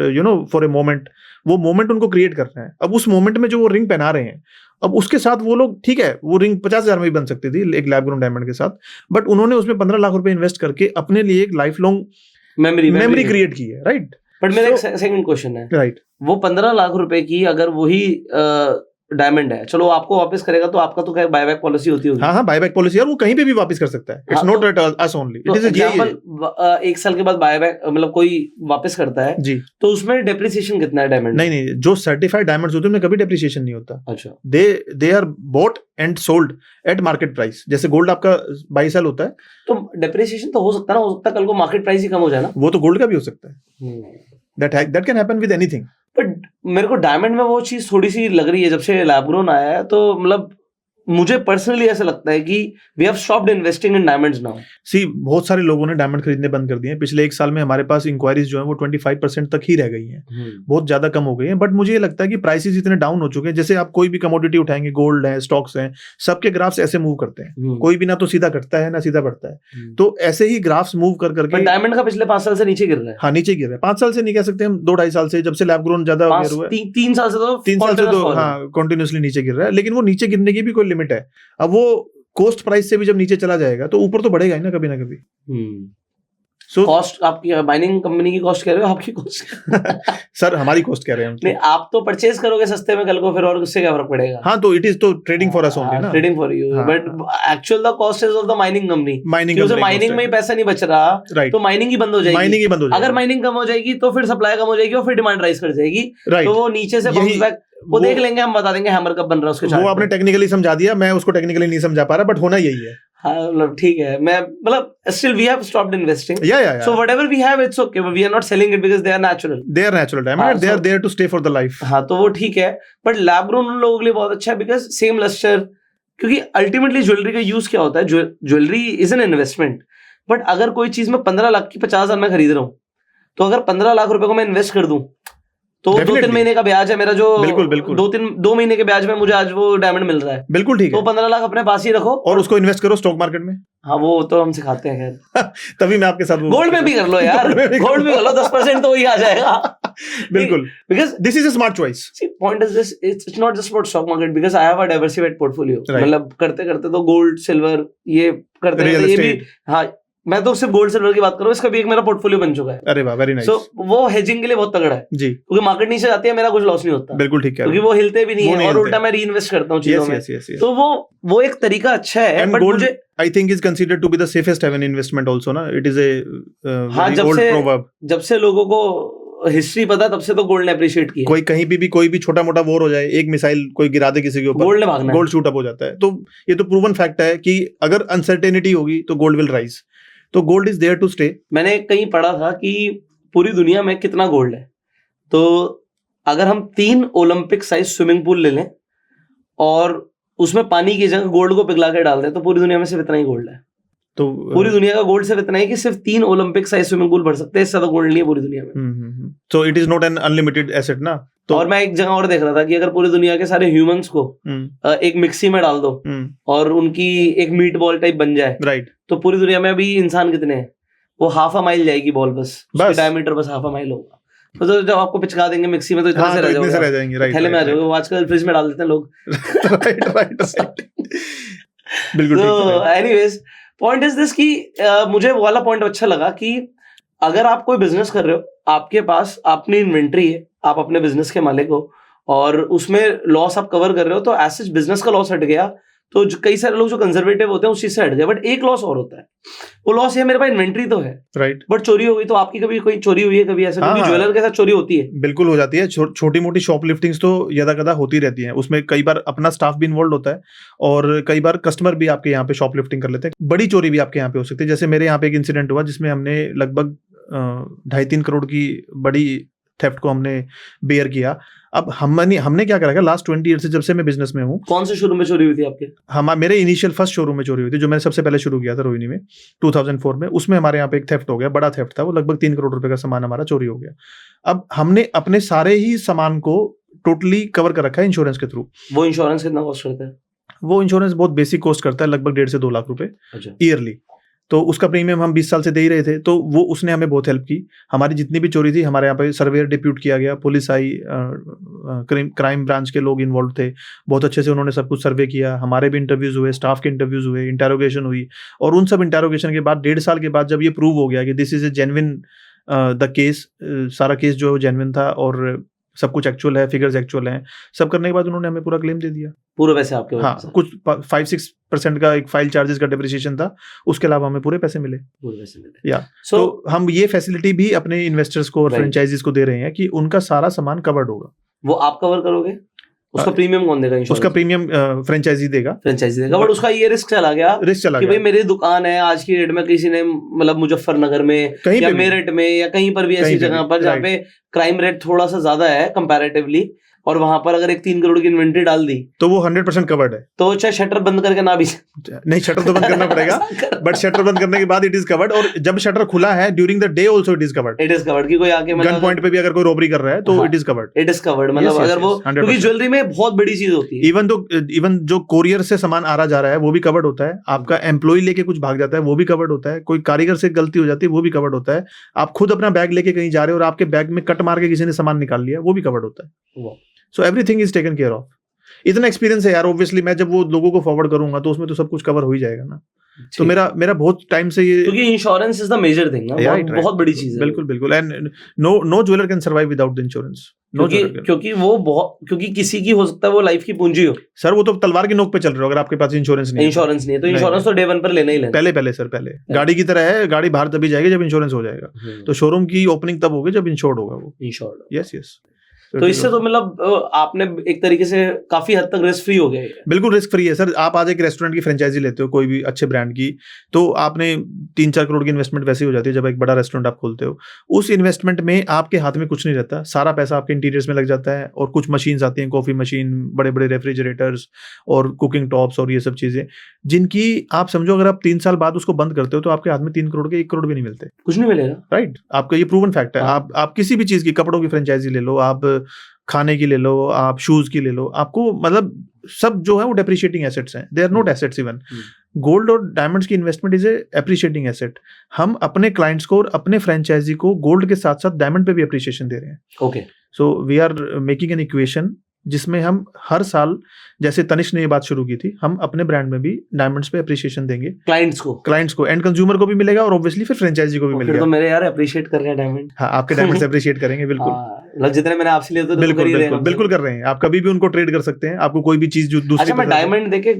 for a moment, वो moment उनको create करना है. अब उस moment में जो वो ring पहना रहे हैं, अब उसके साथ वो लोग, ठीक है वो रिंग 50,000 में भी बन सकती थी एक लैब ग्रोन डायमंड के साथ, बट उन्होंने उसमें 15 लाख रुपए इन्वेस्ट करके अपने लिए एक लाइफ लॉन्ग मेमोरी क्रिएट की है. राइट. बट मेरा एक सेकंड क्वेश्चन है. राइट. वो 15 लाख रुपए की अगर वही डायमंड है, चलो आपको वापस करेगा तो आपका तो क्या बायबैक पॉलिसी होती होगी. हाँ, बायबैक पॉलिसी, और वो कहीं पे भी वापस कर सकता है. It's not at us only, it is a example. 1 साल के बाद बायबैक, मतलब कोई वापस करता है जी, तो उसमें डेप्रिसिएशन कितना है डायमंड? नहीं, जो सर्टिफाइड डायमंड्स होते हैं उनमें कभी डेप्रिसिएशन नहीं होता. अच्छा. They are bought and sold at market price. जैसे गोल्ड आपका 22 साल होता है, तो डेप्रिसिएशन तो हो सकता है ना, हो सकता है कल को मार्केट प्राइस ही कम हो जाए ना. वो तो गोल्ड का भी हो सकता है. That can happen with anything. But मेरे को डायमंड में वो चीज थोड़ी सी लग रही है जब से लैब ग्रोन आया है, तो मतलब मुझे पर्सनली ऐसा लगता है कि we have stopped investing in diamonds now. See, बहुत सारे लोगों ने डायमंड खरीदने बंद कर दिए हैं. पिछले 1 साल में हमारे पास इंक्वायरीज जो है वो 25% तक ही रह गई हैं. बहुत ज्यादा कम हो गई हैं. बट मुझे ये लगता है कि प्राइसेस इतने डाउन हो चुके हैं. जैसे आप कोई भी कमोडिटी उठाएंगे, गोल्ड है, स्टॉक्स हैं, सबके ग्राफ्स ऐसे मूव करते हैं. कोई भी ना तो सीधा घटता है ना सीधा बढ़ता है. तो ऐसे ही ग्राफ्स मूव कर करके डायमंड का पिछले 5 साल से नीचे गिर रहा है. हाँ, नीचे गिर रहा है. 5 साल से नहीं कह सकते हम, 2-2.5 साल से, जब से लैब ग्रोन ज्यादा हुआ है. 3 साल से तो 3 साल से तो हाँ कंटिन्यूअसली नीचे गिर रहा है. लेकिन वो नीचे गिरने की भी कोई लिमिट है. अब वो कोस्ट प्राइस से भी जब नीचे चला जाएगा तो ऊपर तो बढ़ेगा ही ना कभी ना कभी. So, कॉस्ट आपकी माइनिंग कंपनी की कॉस्ट कह रहे हो, आपकी कॉस्ट? सर हमारी कॉस्ट कह रहे हैं हम नहीं, आप तो परचेज करोगे सस्ते में कल को, फिर और उससे क्या फर्क पड़ेगा? हाँ, तो इट इज तो ट्रेडिंग फॉर अस ओनली ना, ट्रेडिंग फॉर यू, हाँ, but actual the cost is of the mining company. Mining क्योंकि माइनिंग में ही पैसा नहीं बच रहा, राइट, तो माइनिंग ही बंद हो जाएगी। माइनिंग ही बंद हो जाएगी। अगर माइनिंग कम हो जाएगी तो फिर सप्लाई कम हो जाएगी और फिर डिमांड राइज कर जाएगी, राइट, तो वो नीचे से बाउंस बैक वो देख लेंगे, हम बता देंगे हैमर कब बन रहा है उसके चार्ट वो आपने टेक्निकली समझा दिया, मैं उसको टेक्निकली नहीं समझा पा रहा, बट होना यही है। हाँ, मतलब ठीक है, मैं मतलब still we have stopped investing, या so whatever we have it's okay, we are not selling it because they are natural diamond, they are there to stay for the life. हाँ, तो वो ठीक है, बट लैब ग्रोन उन लोगों के लिए बहुत अच्छा है बिकॉज सेम लस्टर, क्योंकि अल्टीमेटली ज्वेलरी का यूज क्या होता है, jewellery is an investment, but अगर कोई चीज मैं 15 लाख की 50,000 में खरीद रहा हूँ, तो अगर 15 लाख रुपए को मैं इन्वेस्ट कर दूं, तो 2-3 महीने का ब्याज है मेरा, जो बिल्कुल 2 महीने के ब्याज में मुझे आज वो डायमंड मिल रहा है, बिल्कुल ठीक तो है, 15 लाख अपने पास ही रखो और उसको इन्वेस्ट करो स्टॉक मार्केट में। हाँ, वो तो हम सिखाते हैं, खैर तभी मैं आपके साथ गोल्ड में भी कर लो यार, गोल्ड में कर लो, 10% तो वही आ जाएगा। बिल्कुल, because this is a smart choice. Point is this, it's not just about stock market, because I have a diversified portfolio, Right. मतलब करते करते तो गोल्ड सिल्वर ये करते Real करते ये भी, estate. हाँ, मैं तो सिर्फ गोल्ड सिल्वर की बात कर रहा हूँ, इसका भी एक मेरा पोर्टफोलियो बन चुका है। अरे वाह, वेरी नाइस। सो वो हेजिंग के लिए बहुत तगड़ा है, जी, क्योंकि मार्केट नीचे जाती है, मेरा कुछ लॉस नहीं होता, बिल्कुल ठीक है, क्योंकि वो हिलते भी नहीं वो है, नहीं और हिलते। उल्टा मैं री इन्वेस्ट करता हूँ चीजों में, yes. तो वो एक तरीका अच्छा है। And बट gold, मुझे I think is considered to be the safest haven investment also, ना? It is a हाँ, very old proverb. जब से लोगों को हिस्ट्री पता, तब से तो गोल्ड ने अप्रिशिएट किया। कोई कहीं भी कोई भी छोटा मोटा वॉर हो जाए, एक मिसाइल कोई गिरा दे किसी के ऊपर, गोल्ड ने भागना है। गोल्ड शूट अप हो जाता है। तो ये तो प्रूवन फैक्ट है कि अगर अनसर्टेनिटी होगी तो गोल्ड विल राइज, तो gold is there to stay. मैंने कहीं पढ़ा था कि पूरी दुनिया में कितना गोल्ड है, तो अगर हम 3 ओलंपिक साइज स्विमिंग पूल ले लें और उसमें पानी की जगह गोल्ड को पिघला के डाल दें, तो पूरी दुनिया में सिर्फ इतना ही गोल्ड है। तो पूरी दुनिया का गोल्ड सिर्फ इतना है कि सिर्फ 3 ओलंपिक साइज स्विमिंग पूल भर सकते हैं, इससे ज्यादा गोल्ड नहीं है पूरी दुनिया में। सो it is not an unlimited asset ना। तो और मैं एक जगह और देख रहा था कि अगर पूरी दुनिया के सारे ह्यूमंस को एक मिक्सी में डाल दो और उनकी एक मीट बॉल टाइप बन जाए, राइट, तो पूरी दुनिया में अभी इंसान कितने हैं, वो हाफ अ माइल जाएगी बॉल, बस डायमीटर बस हाफ अ माइल होगा। तो जब आपको पिचका देंगे मिक्सी में तो इतना से रह जाएंगे, राइट, थैले में आ जाओगे, वो आजकल फ्रिज में डाल देते हैं लोग। राइट बिल्कुल। तो एनीवेज पॉइंट इज दिस कि मुझे वो वाला पॉइंट अच्छा लगा कि अगर आप कोई बिजनेस कर रहे हो, आपके पास अपनी इन्वेंट्री है, आप अपने बिजनेस के मालिक हो और उसमें लॉस आप कवर कर रहे हो, तो एज बिजनेस का लॉस हट गया, तो कई सारे लोग जो कंजर्वेटिव होते हैं उस चीज से हट गए। बट एक लॉस और होता है, वो लॉस है मेरे पास इन्वेंट्री तो है, राइट, बट चोरी हो गई, तो आपकी कभी कोई चोरी हुई है कभी ऐसा? क्योंकि ज्वेलर के साथ चोरी होती है, बिल्कुल हो जाती है, छोटी मोटी शॉपलिफ्टिंग्स तो यदा कदा होती रहती हैं, उसमें कई बार अपना स्टाफ भी इन्वॉल्व होता है और कई बार कस्टमर भी आपके यहाँ पे शॉपलिफ्टिंग कर लेते हैं। बड़ी चोरी भी आपके यहाँ पे हो सकती है, जैसे मेरे यहाँ पे एक इंसिडेंट हुआ जिसमें हमने लगभग 2.5-3 करोड़ की बड़ी थेफ्ट को हमने बेयर किया। अब हमने क्या करा, लास्ट 20 ईयर से जब से मैं बिजनेस में हूँ। कौन से शोरूम में चोरी हुई थी आपके? मेरे इनिशियल फर्स्ट शोरूम में चोरी हुई थी, जो मैंने सबसे पहले शुरू किया था रोहिणी में 2004 में। उसमें हमारे यहाँ पे एक थेफ्ट हो गया, बड़ा थेफ्ट था वो, लगभग 3 करोड़ रुपए का सामान हमारा चोरी हो गया। अब हमने अपने सारे ही सामान को टोटली कवर कर रखा है इंश्योरेंस के थ्रू। वो इंश्योरेंस कितना कॉस्ट करता है? वो इंश्योरेंस बहुत बेसिक कॉस्ट करता है, लगभग 1.5 से 2 लाख रुपए ईयरली। तो उसका प्रीमियम हम 20 साल से दे ही रहे थे, तो वो उसने हमें बहुत हेल्प की। हमारी जितनी भी चोरी थी, हमारे यहाँ पे सर्वेयर डिप्यूट किया गया, पुलिस आई, क्राइम ब्रांच के लोग इन्वॉल्व थे, बहुत अच्छे से उन्होंने सब कुछ सर्वे किया। हमारे भी इंटरव्यूज हुए, स्टाफ के इंटरव्यूज हुए, इंटेरोगेशन हुई, और उन सब इंटेरोगेशन के बाद 1.5 साल के बाद जब ये प्रूव हो गया कि this is a genuine the case, सारा केस जो है जेन्युइन था और सब कुछ एक्चुअल है, फिगर्स एक्चुअल हैं, सब करने के बाद उन्होंने हमें पूरा क्लेम दे दिया, पूरे पैसे आपके। हाँ, कुछ 5-6% का एक फाइल चार्जेस का डिप्रिसिएशन था, उसके अलावा हमें पूरे पैसे मिले। या तो हम ये फैसिलिटी भी अपने इन्वेस्टर्स को और फ्रेंचाइजीज को दे रहे हैं कि उनका सारा सामान कवर्ड होगा। वो आप कवर करोगे? उसका प्रीमियम कौन देगा? उसका प्रीमियम फ्रेंचाइजी देगा। बट उसका ये रिस्क चला गया कि भाई मेरी दुकान है, आज की डेट में किसी ने मतलब मुजफ्फरनगर में या मेरठ में या कहीं पर भी ऐसी जगह पर जहाँ पे क्राइम रेट थोड़ा सा ज्यादा है कंपैरेटिवली, और वहां पर अगर एक 3 करोड़ की इन्वेंट्री डाल दी तो वो 100% कवर्ड है। तो चाहे शटर बंद करके ना भी, नहीं, शटर तो बंद करना पड़ेगा, बट शटर बंद करने के बाद इट इज कवर्ड। और जब शटर खुला है during the day also it is covered. कि कोई आके गन पॉइंट पे भी अगर कोई रॉबरी कर रहा है तो इट इज कवर्ड। मतलब अगर वो, क्योंकि ज्वेलरी में बहुत बड़ी चीज होती है। इवन जो कोरियर से सामान आ रहा जा रहा है वो भी कवर्ड होता है। आपका एम्प्लॉय लेके कुछ भाग जाता है वो भी कवर्ड होता है। कोई कारीगर से गलती हो जाती है वो भी कवर्ड होता है। आप खुद अपना बैग लेके कहीं जा रहे हो और आपके बैग में कट मार के किसी ने सामान निकाल लिया, वो भी कवर्ड होता है। So everything is taken care of. इतना एक्सपीरियंस है यार, ऑब्वियसली मैं जब वो लोगों को फॉरवर्ड करूंगा तो उसमें तो सब कुछ कवर हो ही जाएगा ना। तो मेरा बहुत टाइम से ये, क्योंकि insurance is the major thing ना, बहुत बड़ी चीज है। बिल्कुल बिल्कुल, and no jeweller can survive without the insurance. क्योंकि वो बहुत, क्योंकि किसी की हो सकता है वो लाइफ की पूंजी हो। सर वो तो तलवार की नोक पे चल रहे हो अगर आपके पास इंश्योरेंस नहीं है तो इंश्योरेंस तो डे वन पर लेना ही लेना। पहले सर पहले गाड़ी की तरह है, गाड़ी बाहर तभी जाएगी जब इंश्योरेंस हो जाएगा। तो शोरूम की ओपनिंग तब होगी जब इंश्योर्ड होगा वो। Insured, yes. तो इससे तो मतलब आपने एक तरीके से काफी हद तक रिस्क फ्री हो गए। बिल्कुल रिस्क फ्री है सर। आप आज एक रेस्टोरेंट की फ्रेंचाइजी लेते हो कोई भी अच्छे ब्रांड की, तो आपने 3-4 करोड़ की इन्वेस्टमेंट वैसे ही हो जाती है जब एक बड़ा रेस्टोरेंट आप खोलते हो। उस इन्वेस्टमेंट में आपके हाथ में कुछ नहीं रहता, सारा पैसा आपके इंटीरियर्स में लग जाता है, और कुछ मशीन्स आती हैं, कॉफी मशीन, बड़े बड़े रेफ्रिजरेटर्स और कुकिंग टॉप्स और ये सब चीजें, जिनकी आप समझो अगर आप 3 साल बाद उसको बंद करते हो तो आपके हाथ में 3 करोड़ के 1 करोड़ भी नहीं मिलते, कुछ नहीं मिलेगा। राइट, आपका ये प्रूवन फैक्ट है। आप किसी भी चीज की, कपड़ों की फ्रेंचाइजी ले लो, आप खाने की ले लो, आप शूज की ले लो, आपको मतलब सब जो है वो डेप्रिशिएटिंग एसेट्स हैं, they are not assets even. Gold और डायमंड्स की investment is an appreciating asset. हम अपने क्लाइंट्स को और अपने फ्रेंचाइजी को गोल्ड के साथ साथ डायमंड पे भी अप्रिशिएशन दे रहे हैं। Okay, so we are making an equation जिसमें हम हर साल, जैसे तनिष्क ने ये बात शुरू की थी, हम अपने ब्रांड में भी डायमंड्स पे अप्रिशिएशन देंगे क्लाइंट्स को एंड कंज्यूमर को भी मिलेगा, और ऑब्वियसली फिर फ्रेंचाइजी को भी मिलेगा। तो मेरे यार अप्रिशिएट कर रहे हैं डायमंड। हाँ, आपके डायमंड से अप्रिशिएट करेंगे बिल्कुल। मतलब जितने मैंने आपसे लिए तो बिल्कुल कर रहे हैं। आप कभी भी उनको ट्रेड कर सकते हैं, आपको कोई भी चीज जो दूसरी। अच्छा, मैं डायमंड देके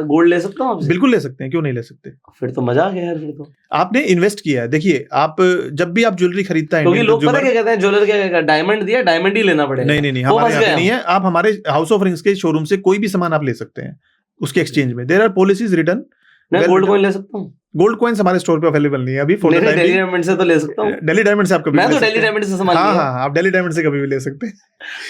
गोल्ड ले सकता हूँ? बिल्कुल ले सकते हैं, क्यों नहीं ले सकते। फिर तो मजा आ गया यार। फिर तो आपने इन्वेस्ट किया है। देखिए, आप जब भी आप ज्वेलरी खरीदता है, क्योंकि लोग पता क्या कहते हैं, ज्वेलर क्या डायमंड दिया, डायमंड ही लेना पड़ेगा। नहीं, हमारे यहाँ नहीं है। आप हमारे हाउस ऑफ रिंग्स के शोरूम से कोई भी सामान आप ले सकते हैं उसके एक्सचेंज में। There are policies written. मैं गोल्ड कॉइन ले सकता हूँ? गोल्ड कॉइन्स हमारे स्टोर पे अवेलेबल नहीं है अभी। दिल्ली डायमंड से तो ले सकता हूँ। दिल्ली डायमंड से आप कभी, मैं तो दिल्ली डायमंड से सामान लिया। हाँ, आप दिल्ली डायमंड से कभी भी ले सकते हैं।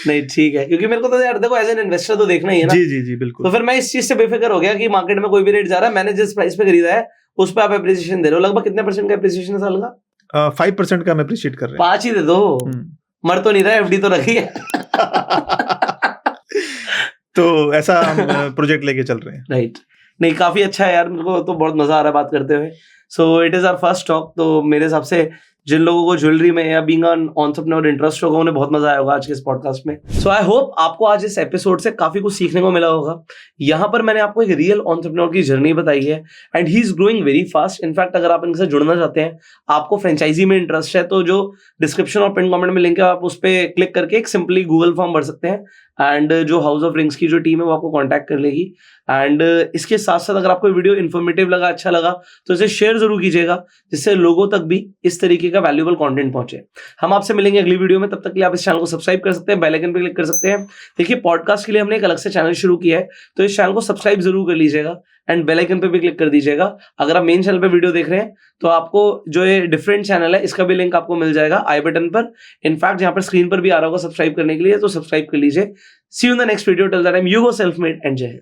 नहीं, ठीक है, क्योंकि मेरे को तो यार देखो, एज एन इन्वेस्टर तो देखना ही है ना। जी बिल्कुल। तो फिर मैं इस चीज से बेफिक्र हो गया कि मार्केट में कोई भी रेट जा रहा है, मैंने जिस प्राइस पे खरीदा है उस पे आप एप्रिसिएशन दे रहे हो। लगभग कितने % का एप्रिसिएशन साल का? 5% का हम एप्रिशिएट कर रहे हैं। 5 ही दे दो, मर तो नहीं रहा, एफडी तो रखी है। तो ऐसा हम प्रोजेक्ट लेके चल रहे हैं। राइट, नहीं काफी अच्छा है यार, मेरे को तो बहुत मजा आ रहा है बात करते हुए। So it is our first talk. तो मेरे हिसाब से जिन लोगों को ज्वेलरी में या बीइंग एन एंटरप्रेन्योर इंटरेस्ट होगा, उन्हें बहुत मजा आया होगा आज के इस पॉडकास्ट में। सो आई होप आपको आज इस एपिसोड से काफी कुछ सीखने को मिला होगा। यहाँ पर मैंने आपको एक रियल एंटरप्रेन्योर की जर्नी बताई है, and he is growing very fast. In fact अगर आप इनसे जुड़ना चाहते हैं, आपको फ्रेंचाइजी में इंटरेस्ट है, तो जो डिस्क्रिप्शन और पिन कमेंट में लिंक है, आप उस पर क्लिक करके एक सिंपली गूगल फॉर्म भर सकते हैं, एंड जो हाउस ऑफ रिंग्स की जो टीम है वो आपको कांटेक्ट कर लेगी। एंड इसके साथ साथ अगर आपको वीडियो इन्फॉर्मेटिव लगा, अच्छा लगा, तो इसे शेयर जरूर कीजिएगा, जिससे लोगों तक भी इस तरीके का वैल्यूएबल कंटेंट पहुंचे। हम आपसे मिलेंगे अगली वीडियो में, तब तक के लिए आप इस चैनल को सब्सक्राइब कर सकते हैं, बेल आइकन पे क्लिक कर सकते हैं। देखिए, पॉडकास्ट के लिए हमने एक अलग से चैनल शुरू किया है, तो इस चैनल को सब्सक्राइब जरूर कर लीजिएगा एंड बेल आइकन पे भी क्लिक कर दीजिएगा। अगर आप मेन चैनल पे वीडियो देख रहे हैं, तो आपको जो ये डिफरेंट चैनल है, इसका भी लिंक आपको मिल जाएगा आई बटन पर। इनफैक्ट यहाँ पर स्क्रीन पर भी आ रहा होगा सब्सक्राइब करने के लिए, तो सब्सक्राइब कर लीजिए। See you in the next video. Till that time, you go self made and जय हिंद।